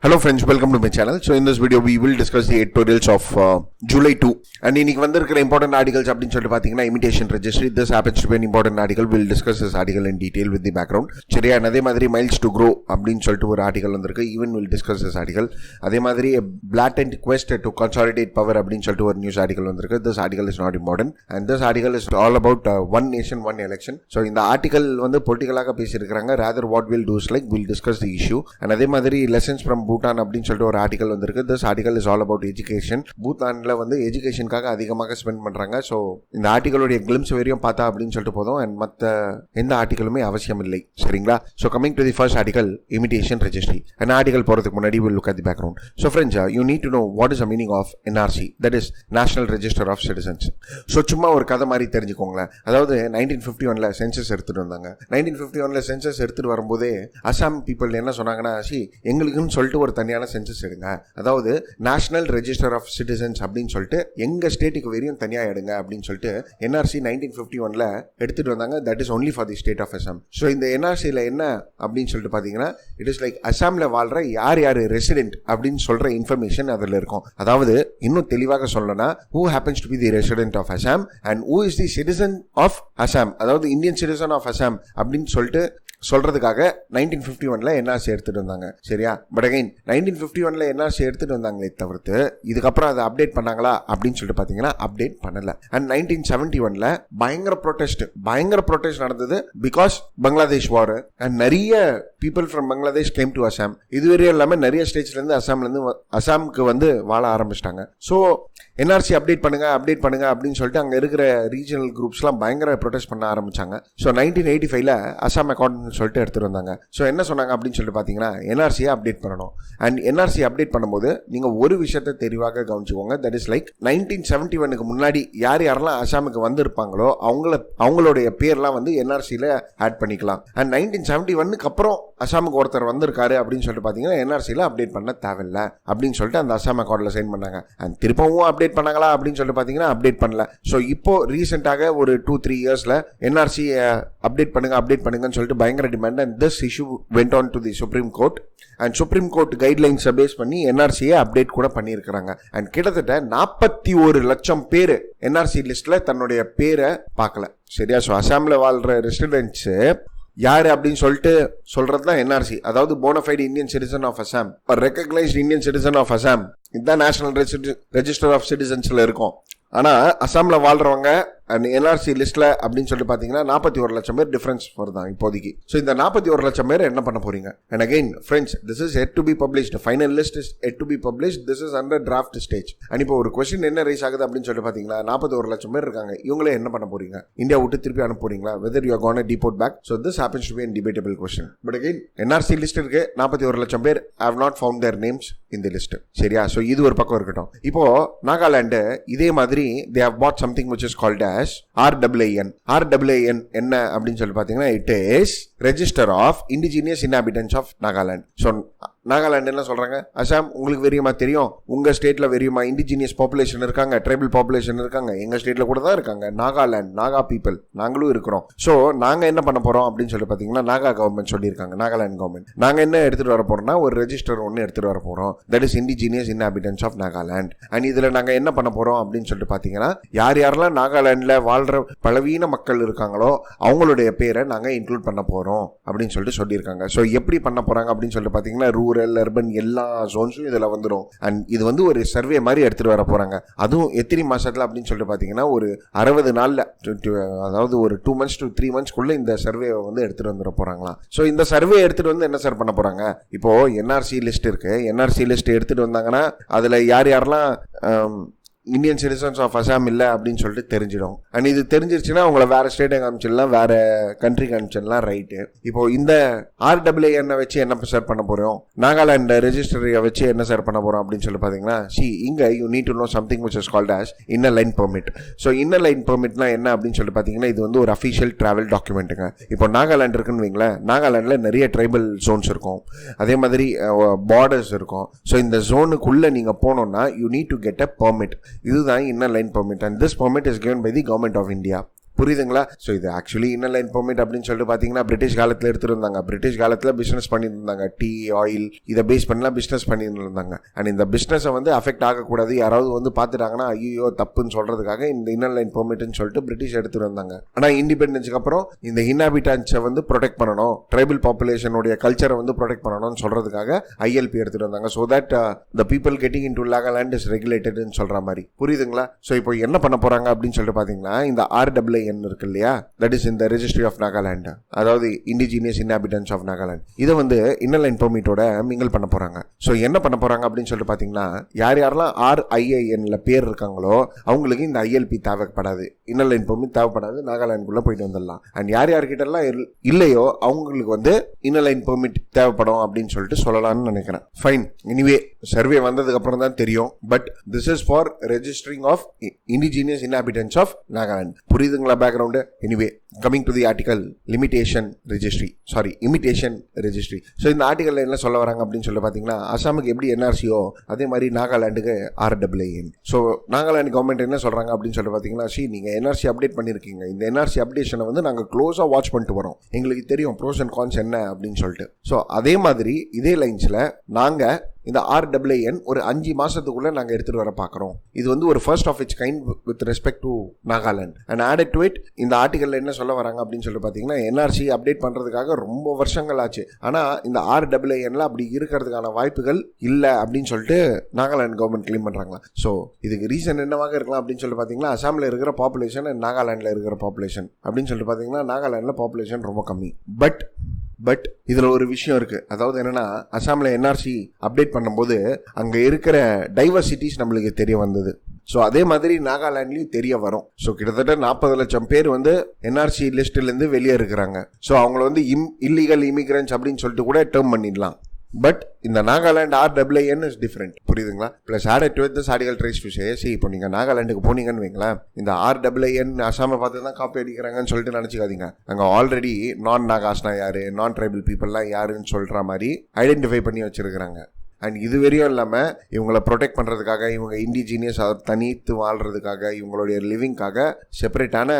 Hello friends, welcome to my channel. So in this video we will discuss the editorials of July 2 and இன்னைக்கு வந்திருக்கிற important articles அப்படின்னு சொல்லிட்டு பாத்தீங்கன்னா imitation registry. This happens to be an important article. We'll discuss this article in detail with the background. சரியா, அதே மாதிரி miles to grow அப்படின்னு சொல்லிட்டு ஒரு article வந்திருக்கு. Even we'll discuss this article. அதே மாதிரி a blatant quest to consolidate power அப்படின்னு சொல்லிட்டு ஒரு news article வந்திருக்கு. This article is not important and this article is all about one nation one election. So இந்த article வந்து பொலிட்டிக்கலாக பேசியிருக்கிறாங்க. Rather what we'll do is like we'll discuss the issue and அதே மாதிரி lessons from Bhutan அப்படின்னு சொல்லிட்டு ஒரு article வந்திருக்கு. This article is all about education. பூட்டான்ல வந்து எஜுகேஷனுக்காக அதிகமாக ஸ்பெண்ட் பண்றாங்க. ஸோ இந்த ஆர்டிகலுடைய கிளிம்ஸ் வரையும் பார்த்தா அப்படின்னு சொல்லிட்டு போதும். அண்ட் மற்ற எந்த ஆர்டிகலுமே அவசியம் இல்லை. சரிங்களா? So coming to the first article, imitation registry. அந்த ஆர்டிகல் போறதுக்கு முன்னாடி will look at the background. So friends, you need to know what is the meaning of NRC, that is national register of citizens. So சும்மா ஒரு கதை மாதிரி தெரிஞ்சுக்கோங்களேன். அதாவது 1951 census எடுத்துட்டு வந்தாங்க. 1951 சென்சஸ் எடுத்துட்டு வரும்போதே அசாம் பீப்புள் என்ன சொன்னாங்கன்னா, எங்களுக்குன்னு சொல்லிட்டு ஒரு தனியான சென்சஸ் எடுங்க, அதாவது நேஷனல் ரெஜிஸ்டர் ஆஃப் சிட்டிசன்ஸ் அப்படின்னு சொல்லிட்டு எங்க ஸ்டேட்டுக்கு வரையும் தனியா எடுங்க அப்படின்னு சொல்லிட்டு என்ஆர்சி 1951 எடுத்துட்டு வந்தாங்க. That is only for the state of Assam. So இந்த என்ஆர்சியில் என்ன அப்படின்னு சொல்லிட்டு பாத்தீங்கன்னா, இட் இஸ் லைக் அசாம்ல வாழ்ற யார் யாரு ரெசிடென்ட் அப்படின்னு சொல்ற இன்ஃபர்மேஷன் அதில் இருக்கும். அதாவது இன்னும் தெளிவாக சொல்லணும்னா, who happens to be the resident of Assam and who is the citizen of Assam, அதாவது இந்தியன் சிட்டிசன் ஆஃப் அசாம் அப்படின்னு சொல்லிட்டு சொல்றதுக்காக 1951 என்ஆர்சி எடுத்துட்டு வந்தாங்க. சரியா? பட் அகைன் 1951 என்ஆர்சி எடுத்துட்டு வந்தாங்களே தவிர்த்து இதுக்கப்புறம் அதை அப்டேட் பண்ணாங்களா அப்படின்னு சொல்லிட்டு பாத்தீங்கன்னா அப்டேட் பண்ணல. அண்ட் 1971 பயங்கர ப்ரொடெஸ்ட் நடந்தது பிகாஸ் பங்களாதேஷ் வார் அண்ட் நிறைய people from Bangladesh came to Assam. இதுவரையும் இல்லாம நிறைய ஸ்டேட்ஸ்ல இருந்து அசாமுக்கு வந்து வாழ ஆரம்பிச்சிட்டாங்க. ஸோ என்ஆர்சி அப்டேட் பண்ணுங்க அப்படின்னு சொல்லிட்டு அங்க இருக்கிற ரீஜனல் குரூப்ஸ்லாம் பயங்கர ப்ரொடெஸ்ட் பண்ண ஆரம்பிச்சாங்க. ஸோ 1985 அசாம் அக்கார்ட் சொல்லிட்டு எடுத்துட்டு வந்தாங்க. ஸோ என்ன சொன்னாங்க அப்படின்னு சொல்லிட்டு பாத்தீங்கன்னா, என்ஆர்சியை அப்டேட் பண்ணணும். அண்ட் என்ஆர்சி அப்டேட் பண்ணும்போது நீங்க ஒரு விஷயத்தை தெளிவாக கவனிச்சுக்கோங்க. தட் இஸ் லைக் 1971 முன்னாடி யாரெல்லாம் அசாமுக்கு வந்திருப்பாங்களோ அவங்களுடைய பேர்லாம் வந்து என்ஆர்சியில ஆட் பண்ணிக்கலாம். அண்ட் 1971 அப்புறம் அசாமுக்கு ஒருத்தர் வந்திருக்காரு அப்படின்னு சொல்லிட்டு பாத்தீங்கன்னா என்ஆர்சியில அப்டேட் பண்ண தேவையில்லை அப்படின்னு சொல்லிட்டு அந்த அசாம் அக்கார்ட்ல சைன் பண்ணாங்க. அண்ட் திருப்பவும் அப்டேட் பண்ணாங்களா அப்படின்னு சொல்லிட்டு பாத்தீங்கன்னா அப்டேட் பண்ணல. ஸோ இப்போ ரீசெண்டாக ஒரு 2-3 இயர்ஸ்ல என்ஆர்சி அப்டேட் பண்ணுங்கன்னு சொல்லிட்டு பயங்கர demand and this issue went on to the Supreme Court and Supreme Court guidelines base பண்ணி என்ஆர்சியை அப்டேட் கூட பண்ணியிருக்கிறாங்க. அண்ட் கிட்டத்தட்ட 41 லட்சம் பேர் என்ஆர்சி லிஸ்ட்ல தன்னுடைய பேரை பார்க்கல. சரியா? ஸோ அசாம்ல வாழ்ற ரெசிடென்ட்ஸ் யாரு அப்படின்னு சொல்லிட்டு சொல்றதுதான் என்ஆர்சி, அதாவது bonafide Indian citizen of Assam, recognised Indian citizen of Assam. இதுதான் நேஷனல் ரெஜிஸ்டர் ஆஃப் சிட்டிசன்ஸ்ல இருக்கும். ஆனா அசாம்ல வாழ்றவங்க அண்ட் என்ஆர்சி லிஸ்ட்ல அப்படின்னு சொல்லிட்டு பாத்தீங்கன்னா 41 லட்சம் பேர் டிஃபரன்ஸ் வருதான் இப்போதைக்கு. ஸோ இந்த 41 லட்சம் பேர் என்ன பண்ண போறீங்க? And again friends, this is yet to be published. Final list is yet to be published. This is under draft stage. And இப்போ ஒரு கொஸ்டின் என்ன ரைஸ் ஆகுது அப்படின்னு சொல்லிட்டு பாத்தீங்கன்னா, 41 லட்சம் பேர் இருக்காங்க, இவங்களே என்ன பண்ண போறீங்க? இந்தியா விட்டு திருப்பி அனுப்ப போறீங்களா? Whether you are gonna deport back? So this happens to be an debatable question. But again NRC list இருக்கு, 41 லட்சம் பேர் have not found their names in the list. சரியா? ஸோ இது ஒரு பக்கம் இருக்கட்டும். இப்போ நாகாலாந்து இதே மாதிரி they have bought something which is called as RIIN என்ன அப்படின்னு சொல்லி பாத்தீங்கன்னா, it is register of indigenous inhabitants of Nagaland. So Nagaland என்ன சொல்றாங்க, அசாம் உங்களுக்கு வெறியமா தெரியும், உங்க ஸ்டேட்ல வெறியமா இண்டிஜினியஸ் பாப்புலேஷன் இருக்காங்க, ட்ரைபல் பாப்புலேஷன் இருக்காங்க, எங்க ஸ்டேட்ல கூட தான் இருக்காங்க நாகாலாந்து, நாகா பீப்புள், நாங்களும் இருக்கிறோம். ஸோ நாங்க என்ன பண்ண போறோம் அப்படின்னு சொல்லி பாத்தீங்கன்னா, நாகா கவர்மெண்ட் சொல்லியிருக்காங்க, நாகாலாந்து கவர்மெண்ட், நாங்க என்ன எடுத்துட்டு வர போறோம்னா ஒரு ரெஜிஸ்டர் ஒன்னு எடுத்துட்டு வர போறோம். That is indigenous inhabitants of Nagaland. And இதுல நாங்க என்ன பண்ண போறோம் அப்படின்னு சொல்லிட்டு பாத்தீங்கன்னா, யாரெல்லாம் நாகாலாந்துல வாழ்ற பலவீன மக்கள் இருக்காங்களோ அவங்களுடைய பேரை நாங்க இன்க்ளூட் பண்ண போறோம் அப்படின்னு சொல்லிட்டு சொல்லியிருக்காங்க. ஸோ எப்படி பண்ண போறாங்க அப்படின்னு சொல்லிட்டு பாத்தீங்கன்னா, ரூரல் அர்பன் எல்லா ஜோன்ஸும் இதுல வந்துடும். அண்ட் இது வந்து ஒரு சர்வே மாதிரி எடுத்துட்டு வர போறாங்க. அதுவும் எத்தனை மாசத்துல அப்படின்னு சொல்லிட்டு பாத்தீங்கன்னா, ஒரு 60 நாள்ல, அதாவது ஒரு 2 months to 3 months இந்த சர்வே வந்து எடுத்துட்டு வந்துட போறாங்களா. ஸோ இந்த சர்வே எடுத்துட்டு வந்து என்ன சார் பண்ண போறாங்க? இப்போ என்ஆர்சி லிஸ்ட் இருக்கு, என்ஆர்சி லிஸ்ட் எடுத்துட்டு வந்தாங்கன்னா அதுல யாரெல்லாம் இந்தியன் சிட்டிசன்ஸ் ஆஃப் அசாம் இல்லை அப்படின்னு சொல்லிட்டு தெரிஞ்சிடும். அண்ட் இது தெரிஞ்சிருச்சுன்னா அவங்கள வேற ஸ்டேட்டை காமிச்சிடலாம், வேற கண்ட்ரி காமிச்சிடலாம். ரைட்டு. இப்போ இந்த RIIN வச்சு என்ன சார் பண்ண போறோம், நாகாலாந்து ரெஜிஸ்டரியை வச்சு என்ன சார் பண்ண போறோம் அப்படின்னு சொல்லி பாத்தீங்கன்னா, இங்க you need to know something which is called as inner line permit. So inner line பெர்மிட்னா என்ன அப்படின்னு சொல்லி பாத்தீங்கன்னா, இது வந்து ஒரு அஃபிஷியல் டிராவல் டாக்குமெண்ட்டுங்க. இப்போ நாகாலாந்து இருக்குன்னு வைங்களேன், நாகாலாந்துல நிறைய ட்ரைபல் ஜோன்ஸ் இருக்கும், அதே மாதிரி பார்டர்ஸ் இருக்கும். ஸோ இந்த ஜோனுக்குள்ள நீங்க போனோம்னா you need to get a permit. இதுதான் inner line permit. And this permit is given by the government of India. புரியுதுங்களா? ஸோ இது ஆக்சுவலி இன்னர் லைன் பெர்மிட் அப்படின்னு சொல்லிட்டு பார்த்தீங்கன்னா பிரிட்டிஷ் காலத்தில் எடுத்துருந்தாங்க. பிரிட்டிஷ் காலத்தில் பிஸ்னஸ் பண்ணியிருந்தாங்க. டீ, ஆயில் இதை பேஸ் பண்ணலாம் பிஸ்னஸ் பண்ணியிருந்தாங்க. அண்ட் இந்த பிஸ்னஸை வந்து அஃபெக்ட் ஆகக்கூடாது, யாராவது வந்து பார்த்துட்டாங்கன்னா ஐயோ தப்புன்னு சொல்றதுக்காக இந்த இன்னர் லைன் பெர்மிட்னு சொல்லிட்டு பிரிட்டிஷ் எடுத்துட்டு வந்தாங்க. ஆனால் இண்டிபெண்டன்ஸ்க்கு அப்புறம் இந்த இன்ஹாபிட்டன்ஸை வந்து ப்ரொடெக்ட் பண்ணணும், ட்ரைபல் பாப்புலேஷனுடைய கல்ச்சரை வந்து ப்ரொடெக்ட் பண்ணணும்னு சொல்றதுக்காக ஐஎல்பி எடுத்துட்டு வந்தாங்க. So that the people getting into Nagaland is ரெகுலேட்டட்னு சொல்ற மாதிரி. புரியுதுங்களா? ஸோ இப்போ என்ன பண்ண போறாங்க அப்படின்னு சொல்லிட்டு பார்த்தீங்கன்னா இந்த RIIN இருக்கு இல்லையா, தட் இஸ் இந்த ரெஜிஸ்ட்ரி ஆஃப் நாகாலாண்ட், அதாவது இண்டிஜினியஸ் இன்ஹாபிட்டன்ஸ் ஆஃப் நாகாலாண்ட், இதை வந்து இன்னர் லைன் பெர்மிட்டோட மிங்கிள் பண்ண போறாங்க. ஸோ என்ன பண்ண போறாங்க அப்படின்னு சொல்லிட்டு பார்த்தீங்கன்னா யாரெல்லாம் RIINல பேர் இருக்காங்களோ அவங்களுக்கு இந்த ILP தேவைப்படாது, இன்னர் லைன் பெர்மிட் தேவைப்படாது, நாகாலாந்துக்குள்ள போயிட்டு வந்துடலாம். அண்ட் யார்கிட்ட எல்லாம் இல்லையோ அவங்களுக்கு வந்து இன்னர் லைன் பெர்மிட் தேவைப்படும் அப்படின்னு சொல்லிட்டு சொல்லலாம்னு நினைக்கிறேன். ஃபைன். எனிவே சர்வே வந்ததுக்கு அப்புறம் தான் தெரியும். But this is for registering of indigenous inhabitants of Nagaland. புரியுதுங்களா background? Anyway coming to the article imitation registry. So இந்த ஆர்டிகல்ல என்ன சொல்ல வராங்க அப்படின்னு சொல்லி பார்த்தீங்கன்னா அசாமுக்கு எப்படி NRCயோ அதே மாதிரி நாகாலாண்டுக்கு RIIN. ஸோ நாகாலாந்து கவர்மெண்ட் என்ன சொல்றாங்க அப்படின்னு சொல்லி பார்த்தீங்கன்னா நீங்க NRC அப்டேட் பண்ணிருக்கீங்க, இந்த NRC அப்டேஷனை வந்து நாங்கள் க்ளோஸா வாட்ச் பண்ணிட்டு வரோம், எங்களுக்கு தெரியும் ப்ரோஸ் அண்ட் கான்ஸ் என்ன அப்படின்னு சொல்லிட்டு. ஸோ அதே மாதிரி இதே லைன்ஸ்ல நாங்க இந்த RIIN ஒரு 5 மாசத்துக்குள்ள நாங்க எடுத்துட்டு வர பாக்குறோம். இது வந்து ஒரு first of its kind with respect to Nagaland. And added to it இந்த ஆர்டிகல்ல என்ன சொல்ல வராங்க அப்படின்னு சொல்லி பாத்தீங்கன்னா NRC அப்டேட் பண்றதுக்காக ரொம்ப வருஷங்கள் ஆச்சு. ஆனா இந்த RIINல அப்படி இருக்கிறதுக்கான வாய்ப்புகள் இல்ல அப்படின்னு சொல்லிட்டு நாகாலாந்து கவர்மெண்ட் கிளைம் பண்றாங்க. ஸோ இதுக்கு ரீசன் என்னவாக இருக்கலாம் அப்படின்னு சொல்லி பாத்தீங்கன்னா அசாம்ல இருக்கிற பாப்புலேஷன் அண்ட் நாகாலாந்துல இருக்கிற பாப்புலேஷன் அப்படின்னு சொல்லிட்டு பாத்தீங்கன்னா நாகாலாந்துல பாப்புலேஷன் ரொம்ப கம்மி. பட் இதுல ஒரு விஷயம் இருக்கு. அதாவது என்னன்னா அசாம்ல NRC அப்டேட் பண்ணும்போது அங்க இருக்கிற டைவர்சிட்டிஸ் நம்மளுக்கு தெரிய வந்தது. ஸோ அதே மாதிரி நாகாலாண்ட்லயும் தெரிய வரும். ஸோ கிட்டத்தட்ட 40 லட்சம் பேர் வந்து NRC லிஸ்ட்ல இருந்து வெளியே இருக்கிறாங்க. ஸோ அவங்கள வந்து இல்லீகல் இமிகிரன்ஸ் அப்படின்னு சொல்லிட்டு கூட டேர்ம் பண்ணிடலாம். பட் இந்த நாகாலாந்து RIIN இஸ் டிஃப்ரெண்ட். புரியுதுங்களா? Plus added to this article tries to சே இப்போ நீங்க நாகாலாந்துக்கு போனீங்கன்னு வைங்களேன், இந்த RIIN அசாமை பார்த்து தான் காப்பி அடிக்கிறாங்கன்னு சொல்லிட்டு நினைச்சுக்காதீங்க. அங்க ஆல்ரெடி நான் நாகாஸ்னா யாரு, நான் ட்ரைபல் பீப்புள்லாம் யாருன்னு சொல்ற மாதிரி ஐடென்டிஃபை பண்ணி வச்சிருக்கிறாங்க. அண்ட் இது வரையும் இல்லாமல் இவங்களை ப்ரொடெக்ட் பண்ணுறதுக்காக, இவங்க இண்டிஜினியஸ் தனித்து வாழ்றதுக்காக, இவங்களுடைய லிவிங்காக செப்பரேட்டான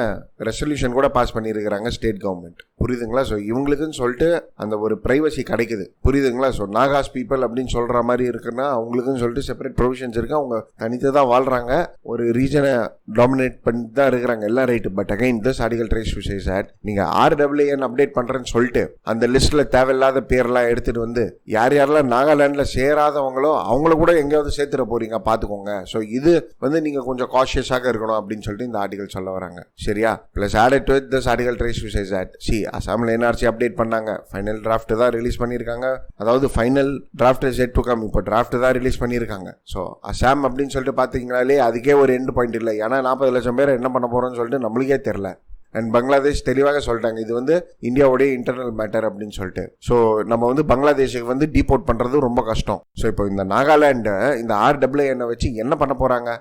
ரெசல்யூஷன் கூட பாஸ் பண்ணியிருக்கிறாங்க ஸ்டேட் கவர்மெண்ட். புரியுதுங்களா? ஸோ இவங்களுக்குன்னு சொல்லிட்டு அந்த ஒரு ப்ரைவசி கிடைக்குது. புரியுதுங்களா? ஸோ நாகாஸ் பீப்புள் அப்படின்னு சொல்கிற மாதிரி இருக்குன்னா அவங்களுக்குன்னு சொல்லிட்டு செப்பரேட் ப்ரொவிஷன்ஸ் இருக்கு. அவங்க தனித்து தான் வாழ்கிறாங்க, ஒரு ரீஜனை டாமினேட் பண்ணி தான் இருக்கிறாங்க, எல்லாம் right. But again this article tries to say that நீங்கள் RIIN அப்டேட் பண்ணுறேன்னு சொல்லிட்டு அந்த லிஸ்ட்டில் தேவையில்லாத பேர்லாம் எடுத்துகிட்டு வந்து யாரெல்லாம் நாகாலாண்டில் சேராதவங்களோ அவங்கள கூட எங்கேயாவது சேர்த்துட போறீங்க, பாத்துக்கோங்க. ஸோ இது வந்து நீங்க கொஞ்சம் காஷியஸாக இருக்கணும் அப்படின்னு சொல்லிட்டு இந்த ஆர்டிகல் சொல்ல வராங்க. சரியா? Plus added to this article tries to say that அசாம்ல NRC அப்டேட் பண்ணாங்க, ஃபைனல் டிராஃப்ட் தான் ரிலீஸ் பண்ணியிருக்காங்க. அதாவது final draft is yet to come, இப்போ டிராஃப்ட் தான் ரிலீஸ் பண்ணியிருக்காங்க. ஸோ அசாம் அப்படின்னு சொல்லிட்டு பார்த்தீங்கனாலே அதுக்கே ஒரு எண்ட் பாயிண்ட் இல்லை. ஏன்னா 40 லட்சம் பேர் என்ன பண்ண போறோம்னு சொல்லிட்டு நம்மளுக்கே தெரியல. அண்ட் பங்களாதேஷ் தெளிவாக சொல்லிட்டாங்க இது வந்து இந்தியாவுடைய இன்டர்னல் மேட்டர் அப்படின்னு சொல்லிட்டு. ஸோ நம்ம வந்து பங்களாதேஷுக்கு வந்து டீபோர்ட் பண்றது ரொம்ப கஷ்டம். ஸோ இப்போ இந்த நாகாலாண்டு இந்த RIIN வச்சு என்ன பண்ண போறாங்க?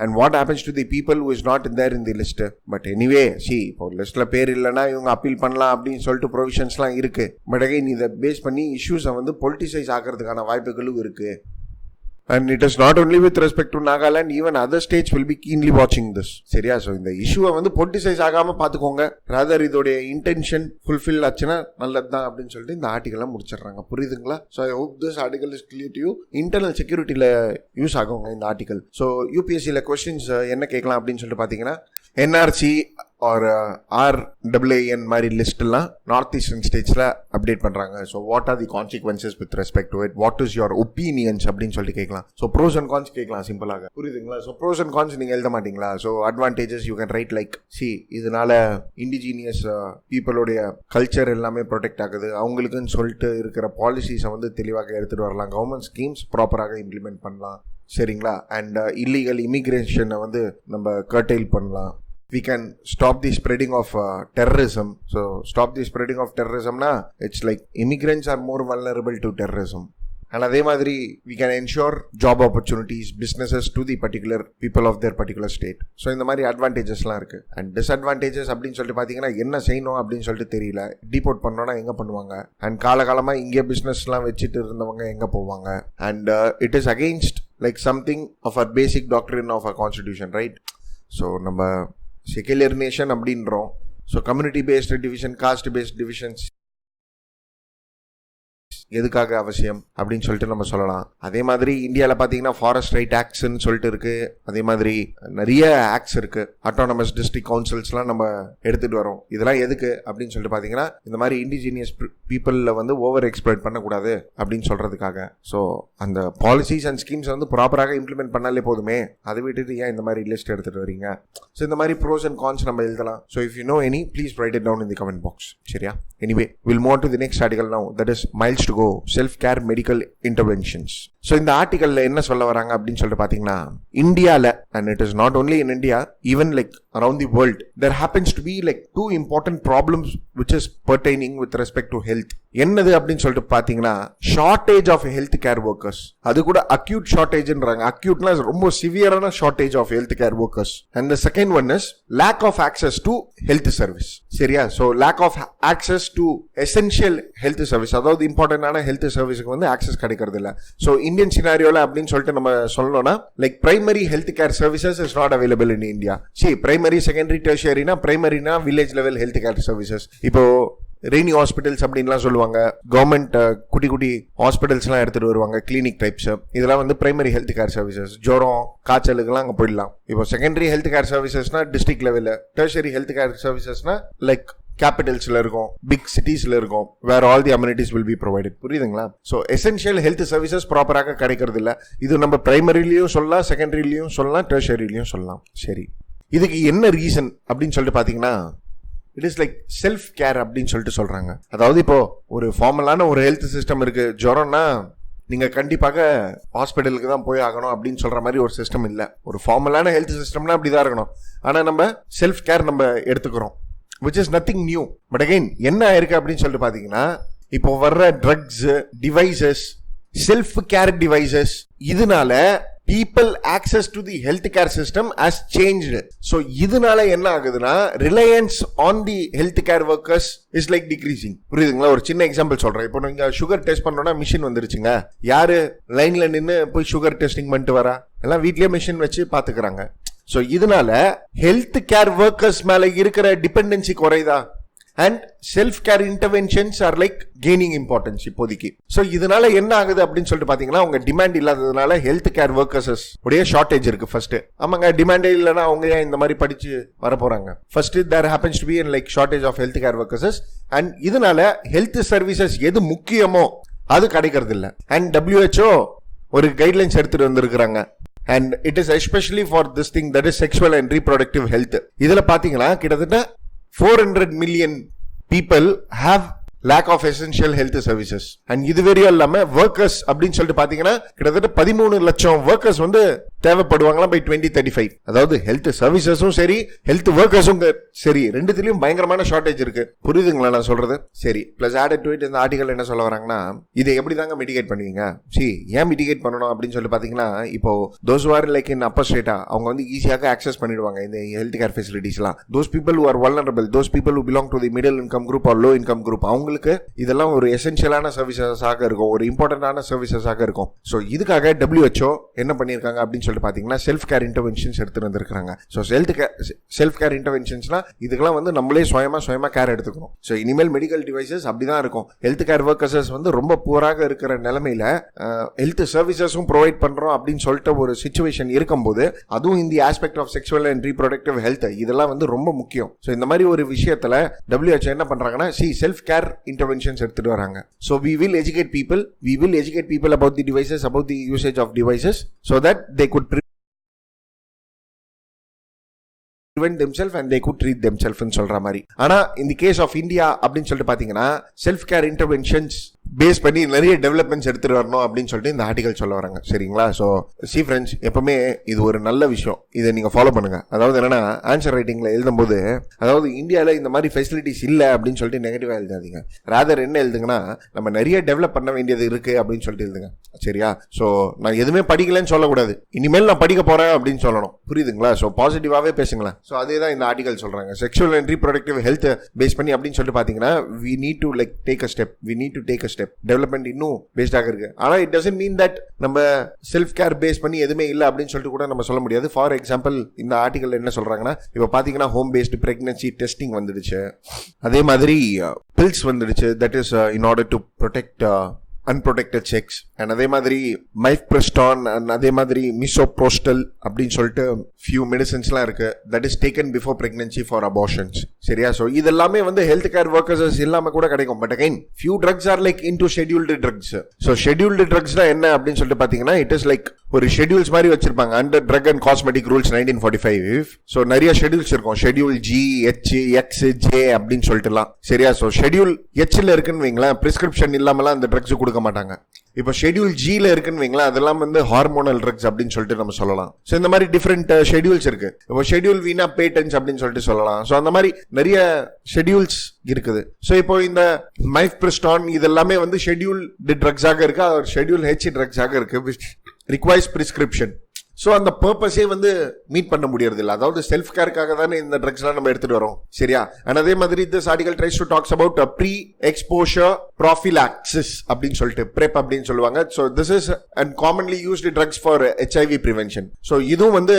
And what happens to the people who is not there in the list? But anyway, இப்போ லிஸ்ட்ல பேர் இல்லைன்னா இவங்க அப்பீல் பண்ணலாம் அப்படின்னு சொல்லிட்டு ப்ரொவிஷன்ஸ்லாம் இருக்கு. பட் அகைன் இதை பேஸ் பண்ணி இஷ்யூஸை வந்து பொலிட்டிசைஸ் ஆகிறதுக்கான வாய்ப்புகளும் இருக்கு. And it is not only with respect to Nagaland, even other states will be keenly watching this. சரியா? ஸோ இந்த இஷ்யூவை வந்து பொலிட்டிசைஸ் ஆகாம பார்த்துக்கோங்க. ராதர் இதோடைய இன்டென்ஷன் ஃபுல்ஃபில் ஆச்சுன்னா நல்லது தான் அப்படின்னு சொல்லிட்டு இந்த ஆர்டிகலை முடிச்சிடுறாங்க. புரியுதுங்களா? So I hope this article is clear to you. Internal செக்யூரிட்டியில் யூஸ் ஆகுங்க இந்த ஆர்டிகல். ஸோ UPSCயில் கொஸ்டின்ஸ் என்ன கேட்கலாம் அப்படின்னு சொல்லிட்டு பார்த்தீங்கன்னா NRC ஆர் RIIN மாதிரி லிஸ்ட்லாம் நார்த் ஈஸ்டர்ன் ஸ்டேட்ஸில் அப்டேட் பண்ணுறாங்க. So what are the consequences with respect to it, what is your opinions அப்படின்னு சொல்லிட்டு கேட்கலாம். ஸோ ப்ரோஸ் அண்ட் கான்ஸ் கேட்கலாம் சிம்பிளாக. புரியுதுங்களா? ஸோ ப்ரோஸ் அண்ட் கான்ஸ் நீங்கள் எழுத மாட்டீங்களா? So advantages you can write like இதனால இண்டிஜினியஸ் பீப்புளுடைய கல்ச்சர் எல்லாமே ப்ரொடெக்ட் ஆகுது, அவங்களுக்குன்னு சொல்லிட்டு இருக்கிற பாலிசிஸை வந்து தெளிவாக எடுத்துகிட்டு வரலாம், கவர்மெண்ட் ஸ்கீம்ஸ் ப்ராப்பராக இம்ப்ளிமெண்ட் பண்ணலாம். சரிங்களா? அண்ட் இல்லீகல் இமிக்ரேஷனை வந்து நம்ம கர்டைல் பண்ணலாம். We can stop the spreading of terrorism. So stop the spreading of terrorism na it's like immigrants are more vulnerable to terrorism. And அதே மாதிரி we can ensure job opportunities, businesses to the particular people of their particular state. So இந்த மாதிரி அட்வான்டேஜஸ்லாம் இருக்கு. And disadvantages அப்படின்னு சொல்லிட்டு பார்த்தீங்கன்னா என்ன செய்யணும் அப்படின்னு சொல்லிட்டு தெரியல. டீபோர்ட் பண்ணோன்னா எங்கே பண்ணுவாங்க? அண்ட் காலகாலமாக இங்கே பிஸ்னஸ்லாம் வச்சுட்டு இருந்தவங்க எங்கே போவாங்க? And it is against like something of a basic doctrine of a constitution, right? So நம்ம செகுலர் நேஷன் அப்படின்றோம். So community based division, caste based divisions எதுக்காக அவசியம் அப்படின்னு சொல்லிட்டு நம்ம சொல்லலாம். அதே மாதிரி இந்தியாவில் பார்த்தீங்கன்னா ஃபாரஸ்ட் ரைட் ஆக்ட்ஸ்ன்னு சொல்லிட்டு இருக்கு. அதே மாதிரி நிறைய ஆக்ட்ஸ் இருக்கு. அட்டானமஸ் டிஸ்ட்ரிக்ட் கவுன்சில்ஸ்லாம் நம்ம எடுத்துட்டு வரோம். இதெல்லாம் எதுக்கு அப்படின்னு சொல்லிட்டு பார்த்தீங்கன்னா இந்த மாதிரி இண்டிஜினியஸ் பீப்புளில் வந்து ஓவர் எக்ஸ்ப்ளாய்ட் பண்ணக்கூடாது அப்படின்னு சொல்றதுக்காக. ஸோ அந்த பாலிசிஸ் அண்ட் ஸ்கீம்ஸ் வந்து ப்ராப்பராக இம்ப்ளிமெண்ட் பண்ணாலே போதுமே, அதை விட்டுட்டு ஏன் இந்த மாதிரி லிஸ்ட் எடுத்துட்டு வரீங்க? ஸோ இந்த மாதிரி ப்ரோஸ் அண்ட் கான்ஸ் நம்ம எழுதலாம். So if you know any, please write it down in the comment box. சரியா? Anyway will move to the next article now, that is miles to go self-care medical interventions. So இந்த ஆர்டிகல்ல என்ன சொல்ல வராங்க அப்படின்னு சொல்லிட்டு பார்த்தீங்கன்னா, இந்தியாவில், and it is not only in India, even like around the world, there happens to be like 2 important problems which is pertaining with respect to health. என்னது அப்படின்னு சொல்லிட்டு பார்த்தீங்கன்னா, shortage of health care workers. அது கூட acute ஷார்டேஜ்ன்றாங்க. அக்யூட்னா ரொம்ப சிவியரான shortage of health care workers. And the second one is lack of access to health service. சரியா? So lack of access to essential health service, அதாவது இம்பார்ட்டன்டான ஹெல்த் சர்வீஸுக்கு வந்து ஆக்சஸ் கிடைக்கிறது இல்லை. ஸோ இந்தியன் சினாரியோல அப்படின்னு சொல்லிட்டு நம்ம சொல்லணும்னா, like primary health care services is not available in India. சரி, பிரைமரி, செகண்டரி, டெர்ஷியரினா, பிரைமரினா village level health care services. இப்போ ரெய்னி ஹாஸ்பிட்டல்ஸ் அப்படின்லாம் சொல்லுவாங்க. கவர்மெண்ட் குட்டி குட்டி ஹாஸ்பிட்டல்ஸ்லாம் எடுத்துட்டு வருவாங்க, கிளினிக் டைப்ஸ். இதெல்லாம் வந்து பிரைமரி ஹெல்த் கேர் சர்வீசஸ். ஜுரம், காய்ச்சலுக்குலாம் அங்கே போயிடலாம். இப்போ செகண்டரி ஹெல்த் கேர் சர்வீசஸ்னா டிஸ்ட்ரிக்ட் லெவலில், டெர்ஷியரி ஹெல்த் கேர் சர்வீசஸ்னா லைக் கேபிட்டல்ஸ்ல இருக்கும், பிக் சிட்டிஸ்ல இருக்கும், where all the amenities will be provided. புரியுதுங்களா? ஸோ எசென்ஷியல் ஹெல்த் சர்வீசஸ் ப்ராப்பராக கிடைக்கிறது இல்லை. இது நம்ம பிரைமரிலையும் சொல்லலாம், செகண்டரிலையும் சொல்லலாம், டெர்ஷரிலையும் சொல்லலாம். சரி, இதுக்கு என்ன ரீசன் அப்படின்னு சொல்லிட்டு பார்த்தீங்கன்னா, it is like self care அப்படின்னு சொல்லிட்டு சொல்றாங்க. அதாவது இப்போ ஒரு ஃபார்மலான ஒரு ஹெல்த் சிஸ்டம் இருக்கு. ஜுரம்னா நீங்க கண்டிப்பாக ஹாஸ்பிட்டலுக்கு தான் போய் ஆகணும் அப்படின்னு சொல்ற மாதிரி ஒரு சிஸ்டம் இல்லை. ஒரு ஃபார்மலான ஹெல்த் சிஸ்டம்னா அப்படிதான் இருக்கணும். ஆனா நம்ம செல்ஃப் கேர் நம்ம எடுத்துக்கிறோம், which is nothing new. But again, என்ன ஆயிருக்கு அப்படின்னு சொல்லிட்டு பாத்தீங்கன்னா, இப்போ வர்ற drugs, devices, self care devices, இதனால people access to the health care system has changed. So இதனால என்ன ஆகுதுன்னா, reliance on the health care workers is like decreasing. புரியுதுங்களா? ஒரு சின்ன எக்ஸாம்பிள் சொல்றேன். இப்போ நீங்க சுகர் டெஸ்ட் பண்ணோம்னா மிஷின் வந்துருச்சுங்க. யாரு லைன்ல நின்று போய் சுகர் டெஸ்டிங் பண்ணிட்டு வரா? எல்லாம் வீட்லயே மிஷின் வச்சு பாத்துக்கிறாங்க. ஸோ இதனால ஹெல்த் கேர் ஒர்க்கர்ஸ் மேல இருக்கிற டிபெண்டன்சி குறையுதா? And self care interventions are like gaining importance இப்போதைக்கு. ஸோ இதனால என்ன ஆகுது அப்படின்னு சொல்லிட்டு பாத்தீங்கன்னா, அவங்க டிமாண்ட் இல்லாததுனால ஹெல்த் கேர் ஒர்க்கர்ஸ் உடைய ஷார்டேஜ் இருக்கு. ஃபர்ஸ்ட், ஆமாங்க, டிமாண்டே இல்லைன்னா அவங்க ஏன் இந்த மாதிரி படிச்சு வர போறாங்க? First there happens to be like shortage of health care workers. And இதனால ஹெல்த் சர்வீசஸ் எது முக்கியமோ அது கிடைக்கிறது இல்லை. அண்ட் WHO ஒரு கைட்லைன்ஸ் எடுத்துட்டு வந்திருக்கிறாங்க. And it is especially for this thing, that is sexual and reproductive health. இதுல பாத்தீங்கன்னா கிட்டத்தட்ட 400 million people have lack of essential health services. And இது வரையும் இல்லாம workers அப்படின்னு சொல்லிட்டு பாத்தீங்கன்னா கிட்டத்தட்ட 13 லட்சம் workers வந்து தேவைப்படுவாங்களா by 2035. அதாவது ஹெல்த் சர்வீசஸும் சரி, ஹெல்த் ஒர்க்கர்ஸும் சரி, ரெண்டுத்திலயும் பயங்கரமான ஷார்டேஜ் இருக்கு. புரியுதுங்களா நான் சொல்றது? சரி, பிளஸ் ஆடட் டு இட் இந்த ஆர்டிகல் என்ன சொல்ல வராங்கன்னா, இதை எப்படி தாங்க மிட்டிகேட் பண்ணுவீங்க? ஏன் மிட்டிகேட் பண்ணணும் அப்படின்னு சொல்லி பாத்தீங்கன்னா, இப்போ those are like in upper ஸ்டேட்டா அவங்க வந்து ஈஸியாக ஆக்சஸ் பண்ணிடுவாங்க இந்த ஹெல்த் கேர் ஃபெசிலிட்டிஸ்லாம். Those people who are vulnerable, those people who belong to the middle income group or low income group, அவங்களுக்கு இதெல்லாம் ஒரு எசென்ஷியலான சர்வீசஸாக இருக்கும், ஒரு இம்பார்ட்டன்டான சர்வீசஸாக இருக்கும். ஸோ இதுக்காக WHO என்ன பண்ணியிருக்காங்க அப்படின்னு பாத்தீங்கன்னா செல்ஃப் கேர் இன்டர்வென்ஷன்ஸ் எடுத்து வந்திருக்காங்க. ஸோ செல்ஃப் கேர் இன்டர்வென்ஷன்ஸ்னா இதுக்கெல்லாம் வந்து நம்மளே சுயமா கேர் எடுத்துக்கணும். ஸோ இனிமேல் மெடிக்கல் டிவைசஸ் அப்படிதான் இருக்கும். ஹெல்த் கேர் ஒர்க்கர்ஸ் வந்து ரொம்ப புவராக இருக்கிற நிலைமையில ஹெல்த் சர்வீசஸும் ப்ரொவைட் பண்றோம் அப்படின்னு சொல்லிட்டு ஒரு சிச்சுவேஷன் இருக்கும்போது, அதுவும் இந்த aspect of sexual and reproductive health இதெல்லாம் வந்து ரொம்ப முக்கியம். ஸோ இந்த மாதிரி ஒரு விஷயத்துல WHO என்ன பண்றாங்கன்னா, செல்ஃப் கேர் இன்டர்வென்ஷன்ஸ் எடுத்துட்டு வராங்க. So we will educate people about the devices, about the usage of devices, so that they could prevent themselves and they could treat themselves ன்னு சொல்ற மாதிரி. ஆனா in the case of India அப்படின்னு சொல்லிட்டு பாத்தீங்கன்னா, self care interventions base பண்ணி நிறைய developments எடுத்துட்டு வரணும் அப்படின்னு சொல்லிட்டு இந்த ஆர்டிகல் சொல்ல வராங்க. சரிங்களா? ஸோ ஃப்ரெண்ட்ஸ், எப்பவுமே இது ஒரு நல்ல விஷயம், இதை நீங்க ஃபாலோ பண்ணுங்க. அதாவது என்னன்னா, ஆன்சர் ரைட்டிங்ல எழுதும் போது, அதாவது இந்தியாவில் இந்த மாதிரி ஃபெசிலிட்டிஸ் இல்லை அப்படின்னு சொல்லிட்டு நெகட்டிவா எழுதாதீங்க. ராதர் என்ன எழுதுங்கன்னா, நம்ம நிறைய டெவலப் பண்ண வேண்டியது இருக்கு அப்படின்னு சொல்லிட்டு எழுதுங்க. சரியா? ஸோ நான் எதுவுமே படிக்கலன்னு சொல்லக்கூடாது, இனிமேல் நான் படிக்க போறேன் அப்படின்னு சொல்லணும். புரியுதுங்களா? ஸோ பாசிட்டிவாவே பேசுங்களேன். ஸோ அதே தான் இந்த ஆர்டிகல் சொல்றாங்க. Sexual and reproductive health base பண்ணி அப்படின்னு சொல்லிட்டு பாத்தீங்கன்னா, we need to like take a step step. Development இன்னும் பேஸ்டாக இருக்கு. ஆனால் இட் டசன்ட் மீன் தட் நம்ம செல்ஃப் கேர் பேஸ் பண்ணி எதுவுமே இல்லை அப்படின்னு சொல்லிட்டு கூட நம்ம சொல்ல முடியாது. ஃபார் எக்ஸாம்பிள் இந்த ஆர்டிகல் என்ன சொல்றாங்கன்னா, இப்போ பாத்தீங்கன்னா ஹோம் பேஸ்டு பிரெக்னன்சி டெஸ்டிங் வந்துடுச்சு, அதே மாதிரி பில்ஸ் வந்துடுச்சு, that is in order to protect unprotected sex, and அதே மாதிரி மைஃப்ரெஸ்டான் and அதே மாதிரி மிசோப்ரோஸ்டல் அப்படின்னு சொல்லிட்டு few medicinesலாம் இருக்கு, that is taken before pregnancy for abortions. சரியா? ஸோ இதெல்லாமே வந்து ஹெல்த் கேர் ஒர்க்கர்ஸ் இல்லாம கூட கிடைக்கும். But again few drugs are like into scheduled drugs. So scheduled drugs என்ன அப்படின்னு சொல்லிட்டு பாத்தீங்கன்னா, it is like ஒரு ஷெட்யூல்ஸ் மாதிரி வச்சிருப்பாங்க under drug and cosmetic rules 1945. So நிறைய ஷெட்யூல்ஸ் இருக்கும், schedule G, H, X, J அப்படின்னு சொல்லிட்டுலாம். சரியா? ஸோ ஷெட்யூல் ஹெச்ல இருக்குன்னு வைங்களேன், பிரிஸ்கிரிப்ஷன் இல்லாமலாம் அந்த ட்ரக்ஸ் கொடுக்க மாட்டாங்க. இப்போ ஷெட்யூல் ஜில இருக்குன்னு வைங்களேன், அதெல்லாம் வந்து ஹார்மோனல் ட்ரக்ஸ் அப்படின்னு சொல்லிட்டு நம்ம சொல்லலாம். ஸோ இந்த மாதிரி டிஃப்ரெண்ட் ஷெட்யூல்ஸ் இருக்கு. இப்போ ஷெட்யூல் வீனா பேட்டன்ஸ் அப்படின்னு சொல்லிட்டு சொல்லலாம். ஸோ அந்த மாதிரி நிறைய ஷெட்யூல்ஸ் இருக்குது. ஸோ இப்போ இந்த மைஃப்ரெஸ்டான் இதெல்லாமே வந்து ஷெட்யூல் ட்ரக்ஸாக இருக்கு, ஷெட்யூல் ஹெச் ட்ரக்ஸாக இருக்கு, requires prescription. ஸோ அந்த பர்பஸே வந்து மீட் பண்ண முடியறது இல்லை. அதாவது செல்ஃப் கேருக்காக தானே இந்த ட்ரக்ஸ்லாம் நம்ம எடுத்துட்டு வரோம். சரியா? அண்ட் அதே மாதிரி this article tries to talks about pre exposure prophylaxis அப்படின்னு சொல்லிட்டு PrEP அப்படின்னு சொல்லுவாங்க. So this is and commonly used drugs for HIV prevention. So இதுவும் வந்து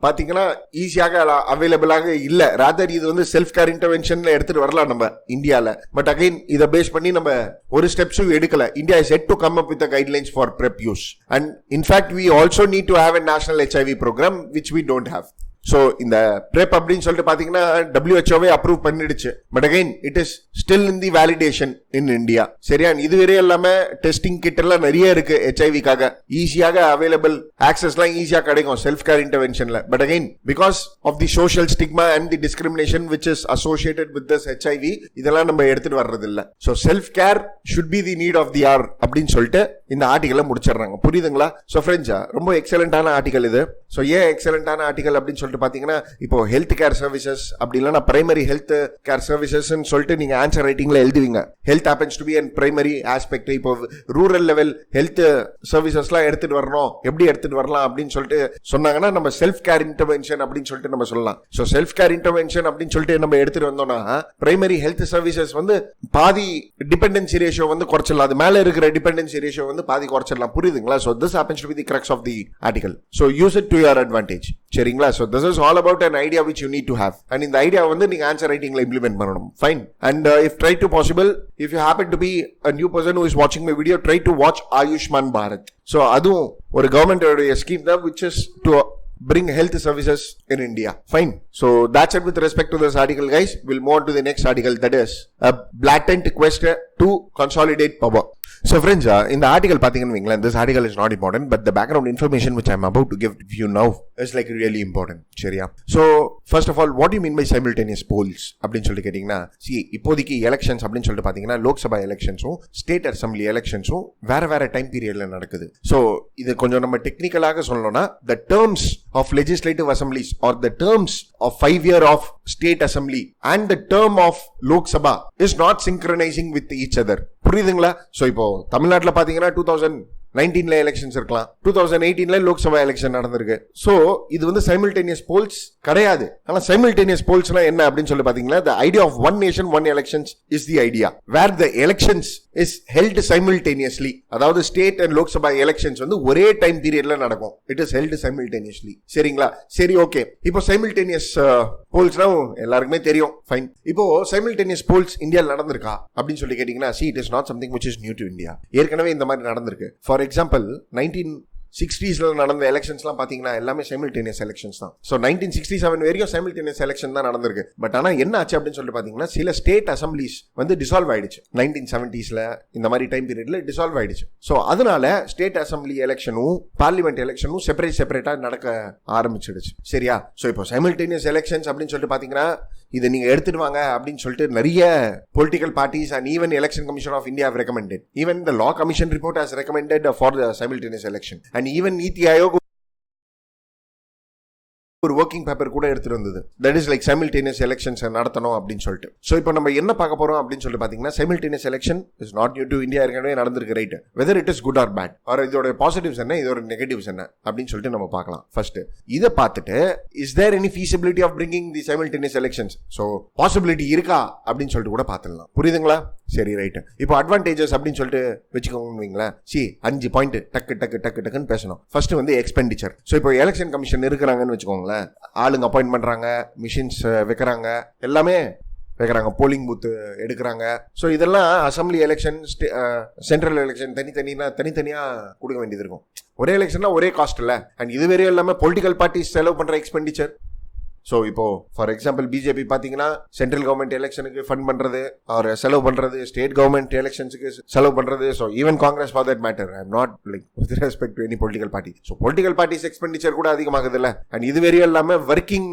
பாத்தீங்கன்னா ஈஸியாக அவைலபிளாக இல்லை. ராதர் இது வந்து செல்ஃப் கேர் இன்டர்வென்ஷன்ல எடுத்துட்டு வரலாம் நம்ம இந்தியாவில். பட் அகைன் இதை பேஸ் பண்ணி நம்ம ஒரு ஸ்டெப்ஸும் எடுக்கல. India is yet to come up with the guidelines for PrEP use, and in fact we also need to have a national HIV program which we don't have. So இந்த PrEP அப்படின்னு சொல்லிட்டு பாத்தீங்கன்னா WHO approve பண்ணிடுச்சு. But again it is still in the validation in India. சரியா? இதுவரை எல்லாமே testing kit எல்லாம் நிறைய இருக்கு HIVக்காக, ஈஸியாக அவைலபிள், ஆக்சஸ்லாம் ஈஸியா கிடைக்கும் செல்ஃப் கேர் இன்டர்வென்ஷன்ல. But again because of the social stigma and the discrimination which is associated with this HIV, இதெல்லாம் நம்ம எடுத்துட்டு வர்றது இல்ல. So self care should be the need of the hour அப்படின்னு சொல்லிட்டு இந்த ஆர்டிகலை முடிச்சிடுறாங்க. புரியுதுங்களா? ஸோ ஃப்ரெண்ட்ஸ், ரொம்ப எக்ஸலண்டான ஆர்டிகல் இது. ஸோ ஏன் எக்ஸலண்டான ஆர்டிகல் அப்படின்னு சொல்லிட்டு பாத்தீங்கன்னா, இப்போ ஹெல்த் கேர் சர்வீசஸ் அப்படி இல்லைன்னா பிரைமரி ஹெல்த் கேர் சர்வீசஸ் சொல்லிட்டு நீங்க ஆன்சர் ரைட்டிங்ல எழுதுவீங்க. Health happens to be and primary aspect. இப்போ ரூரல் லெவல் ஹெல்த் சர்வீசஸ்லாம் எடுத்துட்டு வரணும், எப்படி எடுத்துட்டு வரலாம் அப்படின்னு சொல்லிட்டு சொன்னாங்கன்னா நம்ம செல்ஃப் கேர் இன்டர்வென்ஷன் அப்படின்னு சொல்லிட்டு நம்ம சொல்லலாம். ஸோ செல்ஃப் கேர் இன்டர்வென்ஷன் அப்படின்னு சொல்லிட்டு நம்ம எடுத்துட்டு வந்தோம்னா பிரைமரி ஹெல்த் சர்வீசஸ் வந்து பாதி டிபெண்டன்சி ரேஷியோ வந்து குறைச்சிடலாம். அது மேல இருக்கிற டிபெண்டன்சி ரேஷியோ வந்து பாதி குறைச்சிடலாம். புரியுதுங்களா? So this happens to be the crux of the article. So use it to your advantage. சரிங்களா? So this is all about an idea which you need to have, and இந்த idea வந்து நீங்க answer ரைட்டிங்ல implement பண்ணணும். Fine. and if try to possible, if you happen to be a new person who is watching my video, try to watch Ayushman Bharat. so அதுவும் ஒரு government உடைய scheme தான், which is to bring health services in India. Fine. So that's it with respect to this article, guys. We'll move on to the next article, that is a blatant quest to consolidate power. So friends, in the article பாத்தீங்கன்னு வைங்களேன், this article is not important, but the background information which I'm about to give you now is like really important. சரியா? So first of all, what do you mean by simultaneous polls அப்படின்னு சொல்லிட்டு கேட்டீங்கன்னா, இப்போதைக்கு elections அப்படின்னு சொல்லிட்டு பாத்தீங்கன்னா Lok Sabha எலெக்ஷன்ஸும் state assembly எலெக்ஷன்ஸும் வேற time பீரியட்ல நடக்குது. ஸோ இது கொஞ்சம் நம்ம டெக்னிக்கலாக சொல்லணும்னா, the terms of legislative assemblies or the terms of 5 year of state assembly and the term of Lok Sabha is not synchronizing with each other. புரியுதுங்களா? சோ இப்போ தமிழ்நாட்டுல பாத்தீங்கன்னா 2019ல எலெக்ஷன்ஸ் இருக்கலாம், 2018ல லோக்சபா எலெக்ஷன் நடந்திருக்கு. சோ இது வந்து சைமல்டேனியஸ் போல்ஸ் கிடையாது. ஆனா சைமல்டேனியஸ் போல்ஸ்னா என்ன அப்படின்னு சொல்லி பாத்தீங்கன்னா, the idea of one nation one elections is the idea where the elections is held simultaneously. அதாவது ஸ்டேட் அண்ட் லோக்சபா எலெக்ஷன்ஸ் வந்து ஒரே டைம் பீரியட்ல நடக்கும். It is held simultaneously. சரிங்களா? சரி, ஓகே. இப்போ சைமல்டேனியஸ் போல்ஸ்னா எல்லாருக்குமே தெரியும். ஃபைன். இப்போ சைமல்டேனியஸ் போல்ஸ் இந்தியாவில் நடந்திருக்கா அப்படின்னு சொல்லி கேட்டீங்கன்னா, see, it is not something which is new to India. ஏற்கனவே இந்த மாதிரி நடந்திருக்கு. ஃபார் எக்ஸாம்பிள் 1960s நடந்த எலெக்ஷன்ஸ்லாம் பாத்தீங்கன்னா எல்லாமே சைமல்டேனியஸ் எலெக்ஷன்ஸ் தான். ஸோ 1967 வரைக்கும் சைமல்டேனியஸ் எலெக்ஷன் தான் நடந்திருக்கு. பட் ஆனால் என்ன ஆச்சு அப்படின்னு சொல்லிட்டு பாத்தீங்கன்னா, சில ஸ்டேட் அசம்பிளிஸ் வந்து டிசால்வ் ஆயிடுச்சு. 1970s இந்த மாதிரி டைம் பீரியட்ல டிசால்வ் ஆயிடுச்சு. ஸோ அதனால ஸ்டேட் அசம்பிளி எலெக்ஷனும் பார்லிமெண்ட் எலெக்ஷனும் செப்பரேட்டா நடக்க ஆரம்பிச்சிடுச்சு. சரியா? ஸோ இப்போ சைமல்டேனியஸ் எலெக்ஷன்ஸ் அப்படின்னு சொல்லிட்டு பாத்தீங்கன்னா, இதை நீங்க எடுத்துட்டு வாங்க அப்படின்னு சொல்லிட்டு நிறைய political parties and even election commission of India have recommended. Even the law commission report has recommended for the simultaneous election, and even Niti Aayog ஒரு ஒர்க்கிங் பேப்பர் கூட எடுத்துட்டு வந்தது. That is like simultaneous elections நடத்தணும் அப்படின்னு சொல்லிட்டு. So இப்போ நம்ம என்ன பார்க்க போறோம் அப்படின்னு சொல்லிட்டு பார்த்தீங்கன்னா, simultaneous election is not new to India, ஏற்கனவே நடந்திருக்கு, right? Whether it is good or bad, or இதோட பாசிட்டிவ்ஸ் என்ன, இதோட நெகட்டிவ்ஸ் என்ன அப்படின்னு சொல்லிட்டு நம்ம பார்க்கலாம். ஃபர்ஸ்ட் இதை பார்த்துட்டு, is there any feasibility of bringing the simultaneous elections, so possibility இருக்கா அப்படின்னு சொல்லிட்டு கூட பார்த்துடலாம். புரியுதுங்களா? சரி, ரைட். இப்போ அட்வான்டேஜஸ் அப்படின்னு சொல்லிட்டு வச்சுக்கோங்க. 5 பாயிண்ட் டக்கு டக்கு டக்கு டக்குன்னு பேசணும். ஃபர்ஸ்ட் வந்து எக்ஸ்பெண்டிச்சர். ஸோ இப்போ எலெக்ஷன் கமிஷன் இருக்கிறாங்கன்னு வச்சுக்கோங்களேன், ஆளுங்க அப்பாயின்ட் பண்றாங்க, மிஷின்ஸ் வைக்கிறாங்க, எல்லாமே வைக்கிறாங்க, போலிங் பூத் எடுக்கிறாங்க. ஸோ இதெல்லாம் அசம்பிளி எலெக்ஷன், சென்ட்ரல் எலெக்ஷன் தனித்தனியா கொடுக்க வேண்டியது இருக்கும். ஒரே எலெக்ஷன்னா ஒரே காஸ்ட் இல்ல. அண்ட் இது வரையும் இல்லாம பொலிட்டிக்கல் பார்ட்டிஸ் செலவு பண்ற எக்ஸ்பெண்டிச்சர். ஸோ இப்போ ஃபார் எக்ஸாம்பிள் பிஜேபி பார்த்தீங்கன்னா சென்ட்ரல் கவர்மெண்ட் எலெக்ஷனுக்கு ஃபண்ட் பண்றது, அவர் செலவு பண்றது, ஸ்டேட் கவர்மெண்ட் எலெக்ஷன்ஸுக்கு செலவு பண்றது. So even Congress for that matter, I am not like with respect to any political party. So political parties expenditure கூட அதிகமாகுது இல்லை. அண்ட் இது வரையும் இல்லாம ஒர்க்கிங்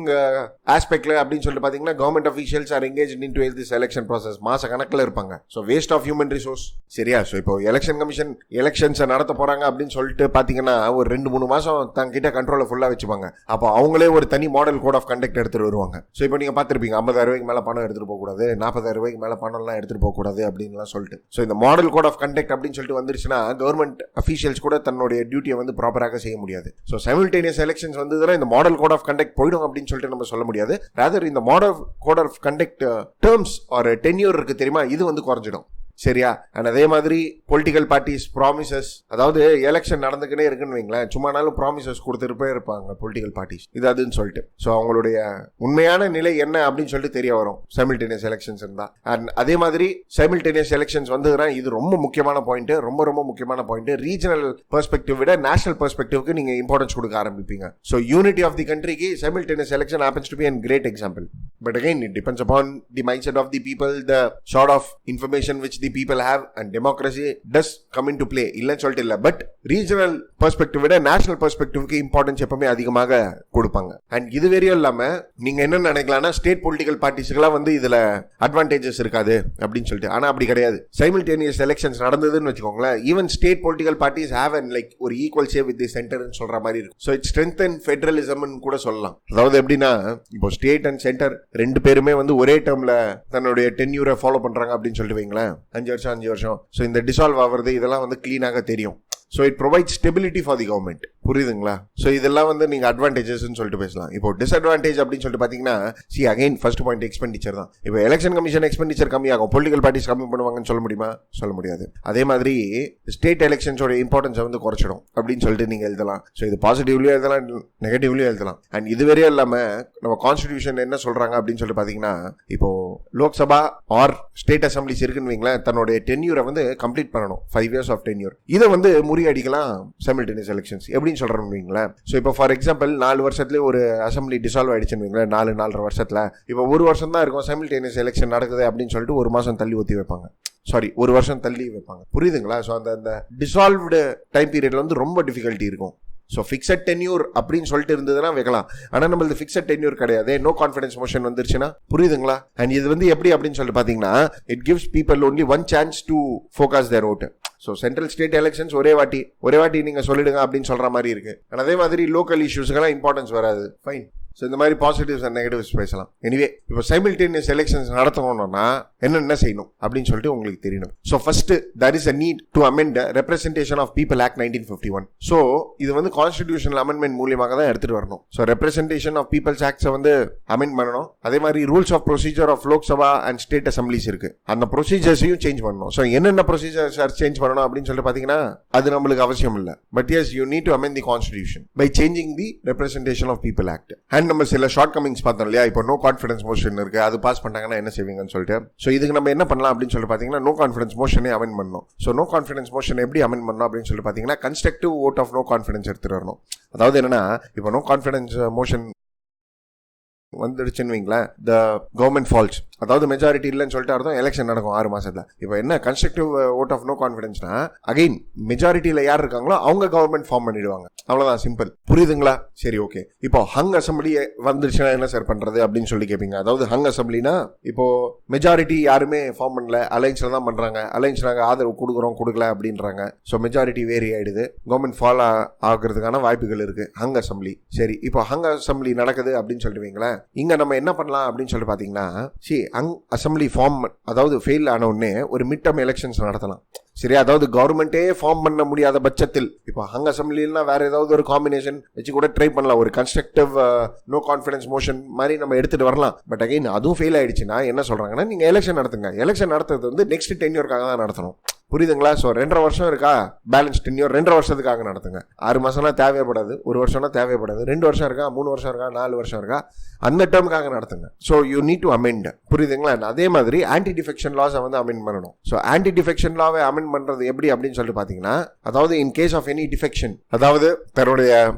ஆஸ்பெக்ட்ல அப்படின்னு சொல்லிட்டு பார்த்தீங்கன்னா, government officials are engage in to this election process. மாச கணக்கில் இருப்பாங்க. So waste of human resource. சரியா? ஸோ இப்போ எலெக்ஷன் கமிஷன் எலெக்ஷன்ஸை நடத்த போறாங்க அப்படின்னு சொல்லிட்டு பார்த்தீங்கன்னா, ஒரு 2-3 மாசம் தங்கிட்ட கண்ட்ரோலை ஃபுல்லாக வச்சுப்பாங்க. அப்போ அவங்களே ஒரு தனி மாடல் கோட் ஆஃப் கண்டக்ட் எடுத்துட்டு வருவாங்க. ஸோ இப்போ நீங்கள் பார்த்துருப்பீங்க, 50,000 மேலே பணம் எடுத்துகிட்டு போகக்கூடாது, 40,000 மேலே பணம்லாம் எடுத்துகிட்டு போகக்கூடாது அப்படின்லாம் சொல்லிட்டு. ஸோ இந்த மாடல் கோட் ஆஃப் கண்டக்ட் அப்படின்னு சொல்லிட்டு வந்துருச்சுன்னா, கவர்மெண்ட் அஃபீஷியல்ஸ் கூட தன்னுடைய டியூட்டியை வந்து ப்ராப்பராக செய்ய முடியாது. ஸோ சைமல்டேனியஸ் எலெக்ஷன்ஸ் வந்ததுன்னா இந்த மாடல் கோட் ஆஃப் கண்டக்ட் போயிடும் அப்படின்னு சொல்லிட்டு நம்ம சொல்ல முடியாது. ராதர் இந்த model code of conduct terms ஒரு டென்யூர் இருக்கு தெரியுமா, இது வந்து குறைஞ்சிடும். சரியா? அண்ட் அதே மாதிரி பொலிட்டிக்கல் பார்ட்டிஸ் ப்ராமிசஸ், அதாவது எலெக்ஷன் நடந்துக்கிட்டே இருக்குன்னு வைங்களேன், சும்மானாலும் ப்ராமிசஸ் கொடுத்துட்டு இருப்பாங்க பொலிட்டிக்கல் பார்ட்டிஸ், இது அதுன்னு சொல்லிட்டு. ஸோ அவங்களுடைய உண்மையான நிலை என்ன அப்படின்னு சொல்லிட்டு தெரிய வரும் சைமல்டேனியஸ் எலெக்ஷன்ஸ் இருந்தா. அண்ட் அதே மாதிரி சைமல்டேனியஸ் எலெக்ஷன்ஸ் வந்ததுன்னா இது ரொம்ப முக்கியமான பாயிண்ட், ரொம்ப முக்கியமான பாயிண்ட். ரீஜனல் பெர்ஸ்பெக்டிவ் விட நேஷனல் பெர்ஸ்பெக்டிவ்க்கு நீங்க இம்பார்ட்டன்ஸ் கொடுக்க ஆரம்பிப்பீங்க. ஸோ யூனிட்டி ஆஃப் தி கண்ட்ரிக்கு simultaneous election happens to be a great example. But again, it depends upon the mindset of the people, the sort of information which the people have, and democracy does come into play. இல்லன்னு சொல்லிட்டு இல்ல, but regional perspective விட national பெர்ஸ்பெக்டிவ்க்கு importance எப்பவுமே அதிகமாக கொடுப்பாங்க. And இது வரையும் இல்லாம நீங்க என்ன நினைக்கலாம்னா, ஸ்டேட் பொலிட்டிக்கல் பார்ட்டிஸ்க்குலாம் வந்து இதுல அட்வான்டேஜஸ் இருக்காது அப்படின்னு சொல்லிட்டு. ஆனா அப்படி கிடையாது. சைமல்டேனியஸ் எலெக்ஷன்ஸ் நடந்ததுன்னு வச்சுக்கோங்களேன், even state political parties have and like ஒரு ஈக்குவல் ஷேர் வித் தி சென்டர்னு சொல்ற மாதிரி இருக்கும். ஸோ இட் ஸ்ட்ரென்தன் ஃபெடரலிசம்னு கூட சொல்லலாம். அதாவது எப்படின்னா, இப்போ ஸ்டேட் அண்ட் சென்டர் ரெண்டு பேருமே வந்து ஒரே டேர்ம்ல தன்னுடைய டென்யூரை ஃபாலோ பண்றாங்க அப்படின்னு சொல்லிட்டு வைங்களேன், 5 வருஷம். ஸோ இந்த டிசால்வ் ஆகிறது இதெல்லாம் வந்து கிளீனாக தெரியும். So it provide stability for the government. புரியுதுங்களா? ஸோ இதெல்லாம் வந்து நீங்க அட்வான்டேஜஸ் சொல்லிட்டு பேசலாம். இப்போ டிஸ்அட்வான்டேஜ் அப்படின்னு சொல்லிட்டு பாத்தீங்கன்னா, அகைன் ஃபர்ஸ்ட் பாயிண்ட் எக்ஸ்பெண்டிச்சர் தான். இப்போ எலெக்ஷன் கமிஷன் எக்ஸ்பெண்டிச்சர் கம்மியாகும், பொலிட்டிக்கல் பார்ட்டிஸ் கம்மி பண்ணுவாங்கன்னு சொல்ல முடியுமா? சொல்ல முடியாது. அதே மாதிரி ஸ்டேட் எலெக்ஷன்ஸோட இம்பார்ட்டன்ஸை வந்து குறைச்சிடும் அப்படின்னு சொல்லிட்டு நீங்க எழுதலாம். ஸோ இது பாசிட்டிவ்லயும் எழுதலாம், நெகட்டிவ்லயும் எழுதலாம். அண்ட் இதுவரையே இல்லாம நம்ம கான்ஸ்டிடியூஷன் என்ன சொல்றாங்க அப்படின்னு சொல்லிட்டு பாத்தீங்கன்னா, இப்போ லோக்சபா ஆர் ஸ்டேட் அசம்பிளிஸ் இருக்குன்னு வைங்களேன், தன்னுடைய டென்யூரை வந்து கம்ப்ளீட் பண்ணணும், 5 years ஆஃப் டென்யூர். இதை வந்து முறியடிக்கலாம் சைமல்டேனியஸ் எலெக்ஷன்ஸ். எப்படின்னு சொல்றேன்னு வைங்களேன். ஸோ இப்போ ஃபார் எக்ஸாம்பிள் 4 வருஷத்துலேயே ஒரு அசம்பிளி டிசால்வ் ஆயிடுச்சுன்னு வைங்களேன், 4.5 வருஷத்துல. இப்போ 1 வருஷம் தான் இருக்கும் சைமல்டேனியஸ் எலெக்ஷன் நடக்குது அப்படின்னு சொல்லிட்டு 1 மாசம் தள்ளி ஊற்றி வைப்பாங்க. 1 வருஷம் தள்ளி வைப்பாங்க. புரியுதுங்களா? ஸோ அந்த டிசால்வ்டு டைம் பீரியட்ல வந்து ரொம்ப டிஃபிகல்ட்டி இருக்கும். ஸோ ஃபிக்ஸட் டென்யூர் அப்படின்னு சொல்லிட்டு இருந்ததுன்னா வைக்கலாம். ஆனால் நம்மளது ஃபிக்ஸட் டென்யூர் கிடையாது. நோ கான்ஃபிடன்ஸ் மோஷன் வந்துருச்சுன்னா, புரியுதுங்களா? அண்ட் இது வந்து எப்படி அப்படின்னு சொல்லிட்டு பார்த்தீங்கன்னா, it gives people only one chance to focus their vote. So central state elections ஒரே வாட்டி நீங்க சொல்லிடுங்க அப்படின்னு சொல்ற மாதிரி இருக்கு. அதே மாதிரி லோக்கல் இஷ்யூஸ்க்கெல்லாம் இம்பார்ட்டன்ஸ் வராது. ஃபைன். ஸோ இந்த மாதிரி பாசிட்டிவ்ஸ் அண்ட் நெகட்டிவ்ஸ் பேசலாம். எனிவே, இப்போ சைமல்டேனியஸ் எலெக்ஷன்ஸ் நடத்தணும்னா என்ன செய்யணும் அப்படின்னு சொல்லிட்டு உங்களுக்கு தெரியணும். So first, there is a need to amend Representation of People Act 1951. So இது வந்து கான்ஸ்டிடியூஷனல் அமெண்ட்மெண்ட் மூலியமாக தான் எடுத்துட்டு வரணும். ஸோ ரெப்ரசன்டேஷன் ஆஃப் பீப்பிள்ஸ் ஆக்ட்ஸை வந்து அமெண்ட் பண்ணணும். அதே மாதிரி rules of procedure of Lok Sabha and state assemblies இருக்கு, அந்த ப்ரொசீஜர்ஸையும் சேஞ்ச் பண்ணணும். ஸோ என்னென்ன ப்ரொசீஜர்ஸ் சேஞ்ச் பண்ணணும் அப்படின்னு சொல்லிட்டு பார்த்தீங்கன்னா, அது நம்மளுக்கு அவசியம் இல்லை. But yes, you need to amend the constitution by changing the representation of people act. And நம்ம சில ஷார்ட் கமிங்ஸ் பார்த்தோம் இல்லையா, இப்போ நோ கான்ஃபிடன்ஸ் மோஷன் இருக்கு, அது பாஸ் பண்ணாங்கன்னா என்ன செய்வீங்கன்னு சொல்லிட்டு. ஸோ இதுக்கு நம்ம என்ன பண்ணலாம் அப்படின்னு சொல்லிட்டு பார்த்தீங்கன்னா, நோ கான்ஃபிடன்ஸ் மோஷனே அமெண்ட் பண்ணணும். ஸோ நோ கான்ஃபிடன்ஸ் மோஷன் எப்படி அமெண்ட் பண்ணணும் அப்படின்னு சொல்லிட்டு பார்த்தீங்கன்னா, constructive vote of no confidence எடுத்துட்டு வரணும். அதாவது என்னன்னா, இப்போ நோ கான்ஃபிடன்ஸ் மோஷன் வந்துடுச்சுன்னு வைங்களேன், த கவர்மெண்ட் ஃபால்ஸ். அதாவது மெஜாரிட்டி இல்லைன்னு சொல்லிட்டு அர்த்தம் எலெக்ஷன் நடக்கும் 6 மாசத்துல. இப்போ என்ன கன்ஸ்ட்ரக்டிவ் ஓட் ஆஃப் நோ கான்ஃபிடன்ஸ்னா அகைன் மெஜாரிட்டியில யார் இருக்காங்களோ அவங்க கவர்மெண்ட் ஃபார்ம் பண்ணிடுவாங்க. அவ்வளவுதான், சிம்பிள். புரியுதுங்களா? சரி, ஓகே. இப்போ ஹங் அசம்பிளி வந்துருச்சுன்னா என்ன சார் பண்றது அப்படின்னு சொல்லி கேட்பீங்க. அதாவது ஹங் அசம்பிளினா இப்போ மெஜாரிட்டி யாருமே ஃபார்ம் பண்ணல, அலைன்ஸ்ல தான் பண்றாங்க. அலைன்ஸ் நாங்கள் ஆதரவு கொடுக்கல அப்படின்றாங்க. ஸோ மெஜாரிட்டி வேரி ஆயிடுது, கவர்மெண்ட் ஃபாலோ ஆகுறதுக்கான வாய்ப்புகள் இருக்கு. ஹங் அசம்பிளி. சரி, இப்போ ஹங் அசம்பிளி நடக்குது அப்படின்னு சொல்லிட்டு வைங்களேன், இங்க நம்ம என்ன பண்ணலாம் அப்படின்னு சொல்லிட்டு பாத்தீங்கன்னா, ஹங் அசம்பிளி ஃபார்ம் அதாவது ஃபெயில் ஆன உடனே ஒரு மிட் டர்ம் எலெக்ஷன்ஸ் நடத்தலாம். சரி, அதாவது கவர்மெண்டே ஃபார்ம் பண்ண முடியாத பட்சத்தில் இப்போ ஹங் அசம்பிளினா வேற ஏதாவது ஒரு காம்பினேஷன் வச்சு கூட ட்ரை பண்ணலாம். ஒரு கன்ஸ்ட்ரக்டிவ் நோ கான்ஃபிடன்ஸ் மோஷன் மாதிரி நம்ம எடுத்துட்டு வரலாம். பட் அகைன் அதுவும் ஃபெயில் ஆயிடுச்சுன்னா என்ன சொல்றாங்கன்னா, நீங்க எலெக்ஷன் நடத்துங்க. எலெக்ஷன் நடத்துறது வந்து நெக்ஸ்ட் டென்யூர்க்காக தான் நடத்தணும். புரியுதுங்களா? ஸோ 2.5 வருஷம் இருக்கா, பேலன்ஸ் டென்யூர் 2.5 வருஷத்துக்காக நடத்துங்க. 6 மாசம்னா தேவைப்படாது, 1 வருஷம்னா தேவைப்படாது. 2 வருஷம் இருக்கா, 3 வருஷம் இருக்கா, 4 வருஷம் இருக்கா, அந்த டேர்முக்காக நடத்துங்க. So you need to amend. புரியுதுங்களா? அதே மாதிரி ஆன்டி டிஃபெக்ஷன் லாஸை வந்து அமெண்ட் பண்ணணும். ஸோ ஆன்டி டிஃபெக்ஷன் லாவை அமெண்ட் பண்றது எப்படி அப்படின்னு சொல்லிட்டு பாத்தீங்கன்னா, அதாவது in case of any defection, அதாவது தன்னுடைய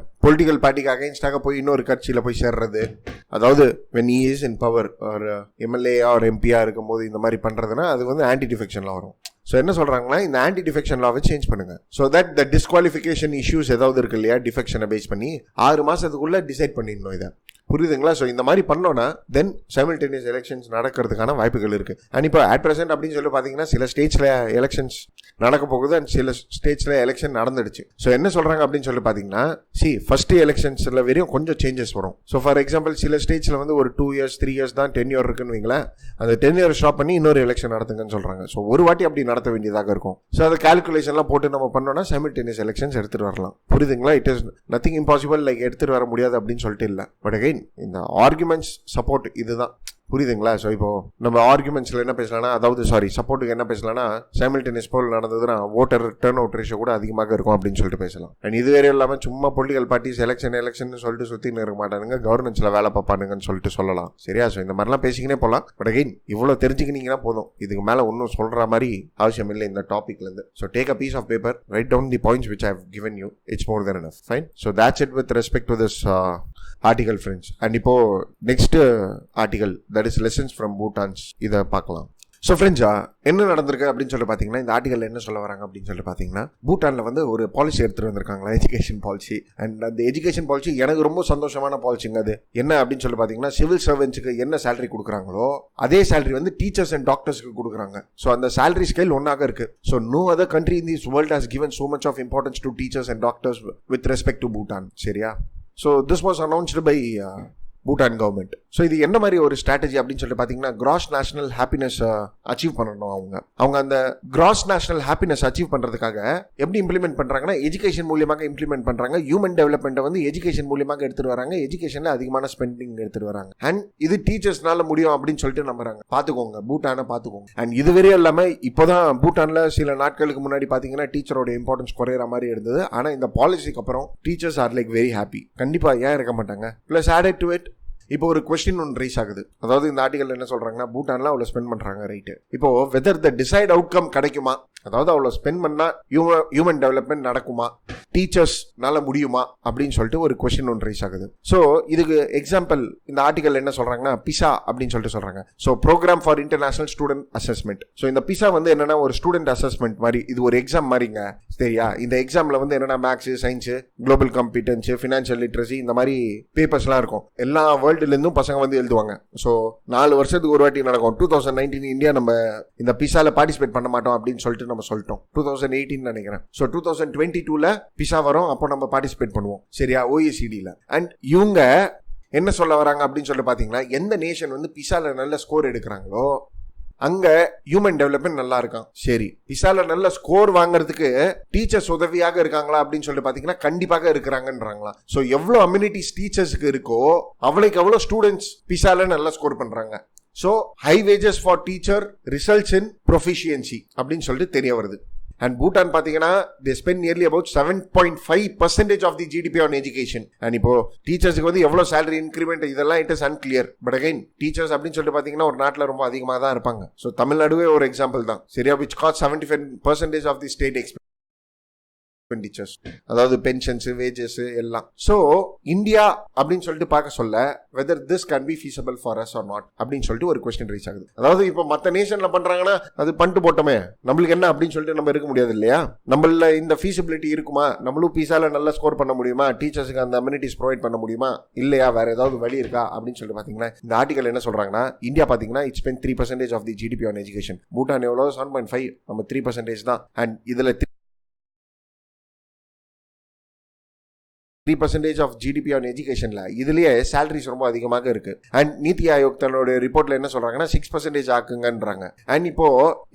பொலிட்டிக்கல் பார்ட்டிக்கு அகைன்ஸ்டாக போய் இன்னொரு கட்சியில போய் சேர்றது, அதாவது when he is in power ஒரு எம்எல்ஏ ஒரு எம்பியா இருக்கும் போது இந்த மாதிரி பண்றதுன்னா அது வந்து ஆன்டி டிஃபெக்ஷன் லா வரும். ஸோ என்ன சொல்றாங்கன்னா, இந்த ஆன்டி டிஃபெக்ஷன் லாவை சேஞ்ச் பண்ணுங்க. So that the disqualification issues ஏதாவது இருக்கு இல்லையா, டிஃபெக்ஷனை பேஸ் பண்ணி 6 மாசத்துக்குள்ள டிசைட் பண்ணிடணும் இதை. புரியுதுங்களா? ஸோ இந்த மாதிரி பண்ணோன்னா தென் சைமல்டேனியஸ் எலெக்ஷன்ஸ் நடக்கிறதுக்கான வாய்ப்புகள் இருக்கு. அண்ட் இப்போ அட் பிரசன்ட் அப்படின்னு சொல்லி பார்த்தீங்கன்னா சில ஸ்டேட்ஸ்ல எலெக்ஷன்ஸ் நடக்க போகுது அண்ட் சில ஸ்டேட்ஸ்ல எலெக்ஷன் நடந்துடுச்சு. ஸோ என்ன சொல்றாங்க அப்படின்னு சொல்லி பார்த்தீங்கன்னா, ஃபர்ஸ்ட் எலெக்ஷன்ஸ்ல வரையும் கொஞ்சம் சேஞ்சஸ் வரும். ஸோ ஃபார் எக்ஸாம்பிள் சில ஸ்டேட்ஸ்ல வந்து ஒரு 2 years 3 years தான் டென்யூர் இருக்குன்னு வைங்களேன், அந்த டென்யூர் ஸ்டாப் பண்ணி இன்னொரு எலெக்ஷன் நடத்துங்கன்னு சொல்றாங்க. ஸோ ஒரு வாட்டி அப்படி நடத்த வேண்டியதாக இருக்கும். ஸோ அதை கால்குலேஷன்லாம் போட்டு நம்ம பண்ணோம்னா சைமல்டேனியஸ் எலெக்ஷன்ஸ் எடுத்துட்டு வரலாம். புரியுதுங்களா? It is nothing impossible, like எடுத்துட்டு வர முடியாது அப்படின்னு சொல்லிட்டு இல்லை. பட் அகைன் இந்த ஆர்குமெண்ட்ஸ் சப்போர்ட் இதுதான். புரியுதுங்களா? ஸோ இப்போ நம்ம ஆர்குமெண்ட்ஸ்ல என்ன பேசலாம்னா, அதாவது சப்போர்ட்டுக்கு என்ன பேசலாம்னா, சைமல்டேனியஸ் போல் நடந்ததுன்னா ஓட்டர் டர்ன் அவுட் ரேஷியோ கூட அதிகமாக இருக்கும் அப்படின்னு சொல்லிட்டு பேசலாம். அண்ட் இது வேற இல்லாமல் சும்மா பொலிட்டிக்கல் பார்ட்டிஸ் எலெக்ஷன் சொல்லிட்டு சுற்றின்னு இருக்க மாட்டானுங்க, கவர்னன்ஸ்ல வேலை பார்ப்பானுங்கன்னு சொல்லிட்டு சொல்லலாம். சரியா? ஸோ இந்த மாதிரிலாம் பேசிக்கினே போகலாம். பட் அகைன் இவ்வளோ தெரிஞ்சுக்கினீங்கன்னா போதும், இதுக்கு மேலே ஒன்றும் சொல்ற மாதிரி அவசியம் இல்லை இந்த டாபிக்ல இருந்து. So take a piece of paper, write down the points which I have given you. It's more than enough. Fine. So that's it with respect to this article, friends. And இப்போ next article, that is lessons from Bhutan, இதை பார்க்கலாம். So ஃப்ரெண்ட்ஸா என்ன நடந்திருக்கு அப்படின்னு சொல்லி பார்த்தீங்கன்னா, இந்த ஆர்டிகல் என்ன சொல்ல வராங்க அப்படின்னு சொல்லி பார்த்தீங்கன்னா, பூட்டானில் வந்து ஒரு பாலிசி எடுத்துகிட்டு வந்திருக்காங்களா, எஜுகேஷன் பாலிசி. அண்ட் அந்த எஜுகேஷன் பாலிசி எனக்கு ரொம்ப சந்தோஷமான பாலிசிங்க. அது என்ன அப்படின்னு சொல்லி பார்த்தீங்கன்னா, சிவில் சர்வெண்ட்ஸுக்கு என்ன சேலரி கொடுக்குறாங்களோ அதே சேலரி வந்து டீச்சர்ஸ் அண்ட் டாக்டர்ஸ்க்கு கொடுக்குறாங்க. ஸோ அந்த சேலரி ஸ்கேல் ஒன்றாக இருக்கு. So no other country in this world has given so much of importance to teachers and doctors with respect to Bhutan. சரியா? So this was announced by Bhutan government. So இது என்ன மாதிரி ஒரு strategy அப்படின்னு சொல்லிட்டு பார்த்தீங்கன்னா, கிராஸ் நேஷனல் ஹாப்பினஸ் அச்சீவ் பண்ணணும். அவங்க அந்த கிராஸ் நேஷனல் ஹாப்பினஸ் அச்சீவ் பண்ணுறதுக்காக எப்படி இம்ப்ளிமெண்ட் பண்ணுறாங்கன்னா, எஜுகேஷன் மூலியமாக இம்ப்ளிமெண்ட் பண்ணுறாங்க. ஹியூமன் டெவலப்மெண்ட்டை வந்து எஜுகேஷன் மூலியமாக எடுத்துட்டு வராங்க. எஜுகேஷனில் அதிகமான ஸ்பெண்டிங் எடுத்துட்டு வராங்க. அண்ட் இது டீச்சர்ஸ்னால முடியும் அப்படின்னு சொல்லிட்டு நம்புறாங்க. பார்த்துக்கோங்க, பூட்டானை பார்த்துக்கோங்க. அண்ட் இதுவரையும் இல்லாமல் இப்போதான் பூட்டானில் சில நாட்களுக்கு முன்னாடி பார்த்தீங்கன்னா டீச்சரோட இம்பார்ட்டன்ஸ் குறையிற மாதிரி இருந்தது. ஆனால் இந்த பாலிசிக்கு அப்புறம் teachers are like very happy. கண்டிப்பாக ஏன் இருக்க மாட்டாங்க. ப்ளஸ் ஆடட் டு இட், இப்போ ஒரு கொஸ்டின் ஒன்று ரைஸ் ஆகுது. அதாவது இந்த ஆர்டிகல் என்ன சொல்றாங்கன்னா, பூட்டான்ல அவ்வளோ ஸ்பெண்ட் பண்றாங்க, ரைட்டு. இப்போ வெதர் த டிசைட் அவுட்கம் கிடைக்குமா, அதாவது அவ்வளோ ஸ்பெண்ட் பண்ணா ஹியூமன் டெவலப்மெண்ட் நடக்குமா, டீச்சர்ஸ்னால முடியுமா அப்படின்னு சொல்லிட்டு ஒரு கொஸ்டின் ஒன்று ரைஸ் ஆகுது. ஸோ இதுக்கு எக்ஸாம்பிள் இந்த ஆர்டிகல் என்ன சொல்றாங்கன்னா, பிசா அப்படின்னு சொல்லிட்டு சொல்றாங்க. So programme for international student assessment. So இந்த பிசா வந்து என்னன்னா ஒரு ஸ்டூடெண்ட் அசஸ்மெண்ட் மாதிரி, இது ஒரு எக்ஸாம் மாதிரிங்க. சரியா? இந்த எக்ஸாம்ல வந்து என்னன்னா maths, science, global competence, financial literacy, இந்த மாதிரி பேப்பர்ஸ்லாம் இருக்கும். எல்லா வேர்ல்டுல இருந்தும் பசங்க வந்து எழுதுவாங்க. ஸோ 4 வருஷத்துக்கு ஒரு வாட்டி நடக்கும். 2019 இந்தியா நம்ம இந்த பிசால பார்ட்டிசிபேட் பண்ண மாட்டோம் அப்படின்னு சொல்லிட்டு நம்ம சொல்லிட்டோம். 2018 நினைக்கிறேன். ஸோ 2022ல பிசா வரும், அப்போ நம்ம பார்ட்டிசிபேட் பண்ணுவோம். சரியா? OECDல. அண்ட் இவங்க என்ன சொல்ல வராங்க அப்படின்னு சொல்லி பாத்தீங்கன்னா, எந்த நேஷன் வந்து பிசால நல்ல ஸ்கோர் எடுக்கிறாங்களோ அங்க ஹியூமன் டெவலப்மெண்ட் நல்லா இருக்கான். சரி, பிசால நல்ல ஸ்கோர் வாங்குறதுக்கு டீச்சர்ஸ் உதவியாக இருக்காங்களா அப்படின்னு சொல்லி பாத்தீங்கன்னா கண்டிப்பாக இருக்கிறாங்கன்றாங்களா. சோ எவ்வளவு அம்யூனிட்டிஸ் டீச்சர்ஸ்க்கு இருக்கோ அவளுக்கு எவ்வளவு ஸ்டூடெண்ட்ஸ் பிசால நல்லா ஸ்கோர் பண்றாங்க. So high wages for teacher results in proficiency அப்படின்னு சொல்லிட்டு தெரிய வருது. And Bhutan பாத்தீங்கன்னா they spend nearly about 7.5% of the GDP on education. And இப்போ டீச்சர்ஸ்க்கு வந்து எவ்வளவு salary increment இதெல்லாம் it is unclear. But again teachers அப்படின்னு சொல்லிட்டு பாத்தீங்கன்னா ஒரு நாட்டில் ரொம்ப அதிகமாக தான் இருப்பாங்க. ஸோ தமிழ்நாடுவே ஒரு எக்ஸாம்பிள் தான். சரியா? which cost 75% of the state expense. Expenditures, அதாவது பென்ஷன்ஸ், வேஜஸ் எல்லாம். ஸோ இந்தியா அப்படின்னு சொல்லிட்டு பார்க்க சொல்ல whether this can be feasible for us or not அப்படின்னு சொல்லிட்டு ஒரு கொஸ்டின் ரீச் ஆகுது. அதாவது இப்போ மற்ற நேஷன்ல பண்றாங்கன்னா அது பண்ணிட்டு போட்டோமே, நம்மளுக்கு என்ன அப்படின்னு சொல்லிட்டு நம்ம இருக்க முடியாது இல்லையா? நம்மள இந்த ஃபீசிபிலிட்டி இருக்குமா? நம்மளும் பீஸால நல்லா ஸ்கோர் பண்ண முடியுமா? டீச்சர்ஸுக்கு அந்த அம்யூனிட்டிஸ் ப்ரொவைட் பண்ண முடியுமா இல்லையா? வேற ஏதாவது வழி இருக்கா அப்படின்னு சொல்லிட்டு பாத்தீங்கன்னா இந்த ஆர்டிகல் என்ன சொல்றாங்கன்னா, இந்தியா பாத்தீங்கன்னா it's spend 3% of the GDP on education. Bhutan எவ்வளவு 7.5, நம்ம 3% தான். அண்ட் இதுல 3% ஆஃப் ஜிடிபி ஆன் எஜுகேஷன்ல இதுலயே சேலரிஸ் ரொம்ப அதிகமாக இருக்கு. அண்ட் நீத்தி ஆயோக் தன்னோட ரிப்போர்ட்ல என்ன சொல்றாங்கன்னா 6% ஆக்குங்கன்றாங்க. அண்ட் இப்போ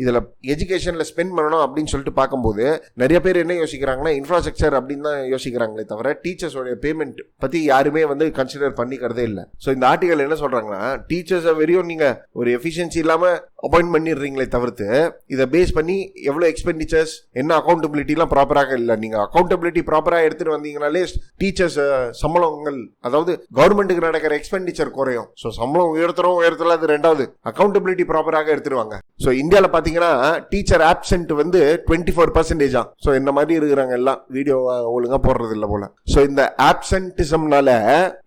இதுல எஜுகேஷன்ல ஸ்பெண்ட் பண்ணணும் அப்படின்னு சொல்லிட்டு பார்க்கும்போது நிறைய பேர் என்ன யோசிக்கிறாங்கன்னா இன்ஃப்ராஸ்ட்ரக்சர் அப்படின்னு தான் யோசிக்கிறாங்களே தவிர டீச்சர்ஸோட பேமெண்ட் பத்தி யாருமே வந்து கன்சிடர் பண்ணிக்கிறதே இல்லை. ஸோ இந்த ஆர்டிகல் என்ன சொல்றாங்கன்னா, டீச்சர்ஸை வெறியும் நீங்க ஒரு எஃபிஷியன்சி இல்லாம அப்பாயிண்ட் பண்ணிடுறீங்களே தவிர்த்து இதை பேஸ் பண்ணி எவ்வளவு எக்ஸ்பெண்டிச்சர்ஸ், என்ன அக்கௌண்டபிலிட்டி எல்லாம் ப்ராப்பராக இல்லை. நீங்க அக்கௌண்டபிலிட்டி ப்ராப்பரா எடுத்துட்டு வந்தீங்கனாலே டீச்சர்ஸ் சம்பளங்கள், அதாவது கவர்மெண்ட்டுக்கு நடக்கிற எக்ஸ்பெண்டிச்சர் குறையும். ஸோ சம்பளம் உயர்த்தல, அது ரெண்டாவது அக்கௌண்டபிலிட்டி ப்ராப்பராக எடுத்துருவாங்க. ஸோ இந்தியாவில் பார்த்தீங்கன்னா டீச்சர் ஆப்சென்ட் வந்து 24%. ஸோ இந்த மாதிரி இருக்கிறாங்க எல்லாம் வீடியோ ஒழுங்கா போடுறது இல்லை போல. ஸோ இந்த ஆப்சென்டிசம்னால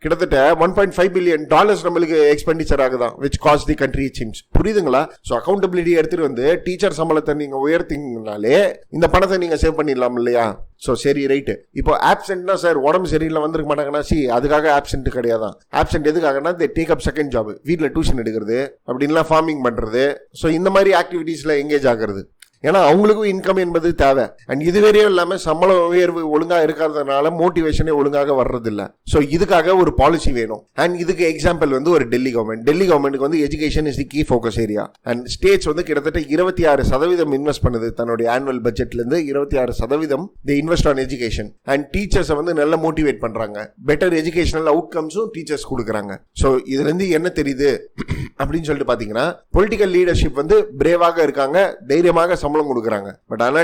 கிட்டத்தட்ட $1.5 பில்லியன் நம்மளுக்கு எக்ஸ்பெண்டிச்சர் ஆகுதான், which cost the country seems. புரியுதுங்களா? ஸோ அக்கௌண்டபிலிட்டி எடுத்துட்டு வந்து டீச்சர் சம்பளத்தை நீங்க உயர்த்திங்கனாலே இந்த பணத்தை நீங்க சேவ் பண்ணிடலாம் இல்லையா? ஸோ சரி, ரைட்டு. இப்போ ஆப்சென்ட்னா சார் உடம்பு சரியில்லை வந்திருக்க மாட்டாங்கன்னா, அதுக்காக ஆப்சென்ட் கிடையாதான். ஆப்சென்ட் எதுக்காகனா டேக் அப் செகண்ட் ஜாப், வீட்டில் டியூஷன் எடுக்கிறது அப்படின்லாம், ஃபார்மிங் பண்றது, ஸோ இந்த மாதிரி ஆக்டிவிட்டீஸ்ல எங்கேஜ் ஆகிறது. ஏன்னா அவங்களுக்கும் இன்கம் என்பது தேவை. அண்ட் இதுவரையும் இல்லாம சம்பள உயர்வு ஒழுங்கா இருக்கிறதுனால மோட்டிவேஷனே ஒழுங்காக வர்றதில்லை. ஸோ இதுக்காக ஒரு பாலிசி வேணும். அண்ட் இதுக்கு எக்ஸாம்பிள் வந்து ஒரு டெல்லி கவர்மெண்ட்டுக்கு வந்து education is the key focus area. And states வந்து கிட்டத்தட்ட 26% இன்வெஸ்ட் பண்ணுது தன்னுடைய ஆனுவல் பட்ஜெட்ல இருந்து 26% தி இன்வெஸ்ட் ஆன் எஜுகேஷன். அண்ட் டீச்சர்ஸை வந்து நல்லா மோட்டிவேட் பண்றாங்க, பெட்டர் எஜுகேஷனல் அவுட்கம்ஸும் டீச்சர்ஸ் கொடுக்குறாங்க. ஸோ இதுல இருந்து என்ன தெரியுது அப்படின்னு சொல்லிட்டு பாத்தீங்கன்னா, பொலிட்டிக்கல் லீடர்ஷிப் வந்து பிரேவாக இருக்காங்க, தைரியமாக சம்பளம் கொடுக்குறாங்க. பட் ஆனா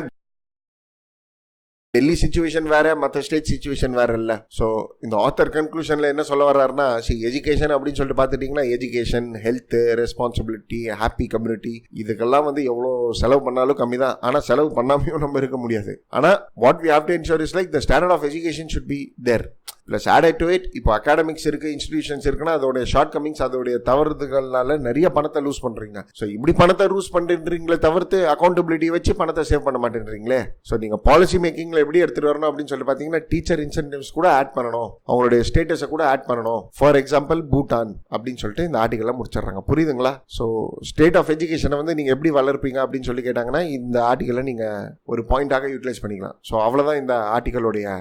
டெல்லி சிச்சுவேஷன் வேற, மற்ற ஸ்டேட் சிச்சுவேஷன் வேற இல்ல. ஸோ இந்த ஆத்தர் கன்க்ளூஷன்ல என்ன சொல்ல வர்றாருன்னா, எஜுகேஷன் அப்படின்னு சொல்லிட்டு பார்த்துட்டீங்கன்னா education, health, responsibility, happy community, இதுக்கெல்லாம் வந்து எவ்வளோ செலவு பண்ணாலும் கம்மி தான். ஆனால் செலவு பண்ணாமையும் நம்ம இருக்க முடியாது. ஆனால் what we have to ensure is like the standard of education should be there. Plus added to it, இப்போ அகாடமிக்ஸ் இருக்கு, இன்ஸ்டிடியூஷன்ஸ் இருக்குன்னா அதோட ஷார்ட் கமிங்ஸ், அதோடைய தவறுதல்னால நிறைய பணத்தை லூஸ் பண்றீங்க. ஸோ இப்படி பணத்தை லூஸ் பண்றீங்களே தவிர்த்து அக்கௌண்டபிலிட்டி வச்சு பணத்தை சேவ் பண்ண மாட்டேன்றீங்களே. ஸோ நீங்க பாலிசி மேக்கிங்ல எப்படி எடுத்துட்டு வரணும் அப்படின்னு சொல்லி பாத்தீங்கன்னா, டீச்சர் இன்சென்டிவ்ஸ் கூட ஆட் பண்ணணும், அவங்களுடைய ஸ்டேட்டஸை கூட ஆட் பண்ணணும். ஃபார் எக்ஸாம்பிள் பூட்டான் அப்படின்னு சொல்லிட்டு இந்த ஆர்டிகல்ல முடிச்சிடுறாங்க. புரியுதுங்களா? ஸோ ஸ்டேட் ஆஃப் எஜுகேஷனை வந்து நீங்க எப்படி வளர்ப்பீங்க அப்படின்னு சொல்லி கேட்டாங்கன்னா இந்த ஆர்டிகலை நீங்க ஒரு பாயிண்டாக யூட்டிலைஸ் பண்ணிக்கலாம். ஸோ அவ்வளவுதான் இந்த ஆர்டிகலோடைய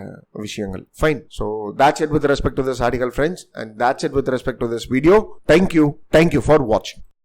விஷயங்கள். Fine. So that's it with respect to this article, friends, and that's it with respect to this video. Thank you for watching.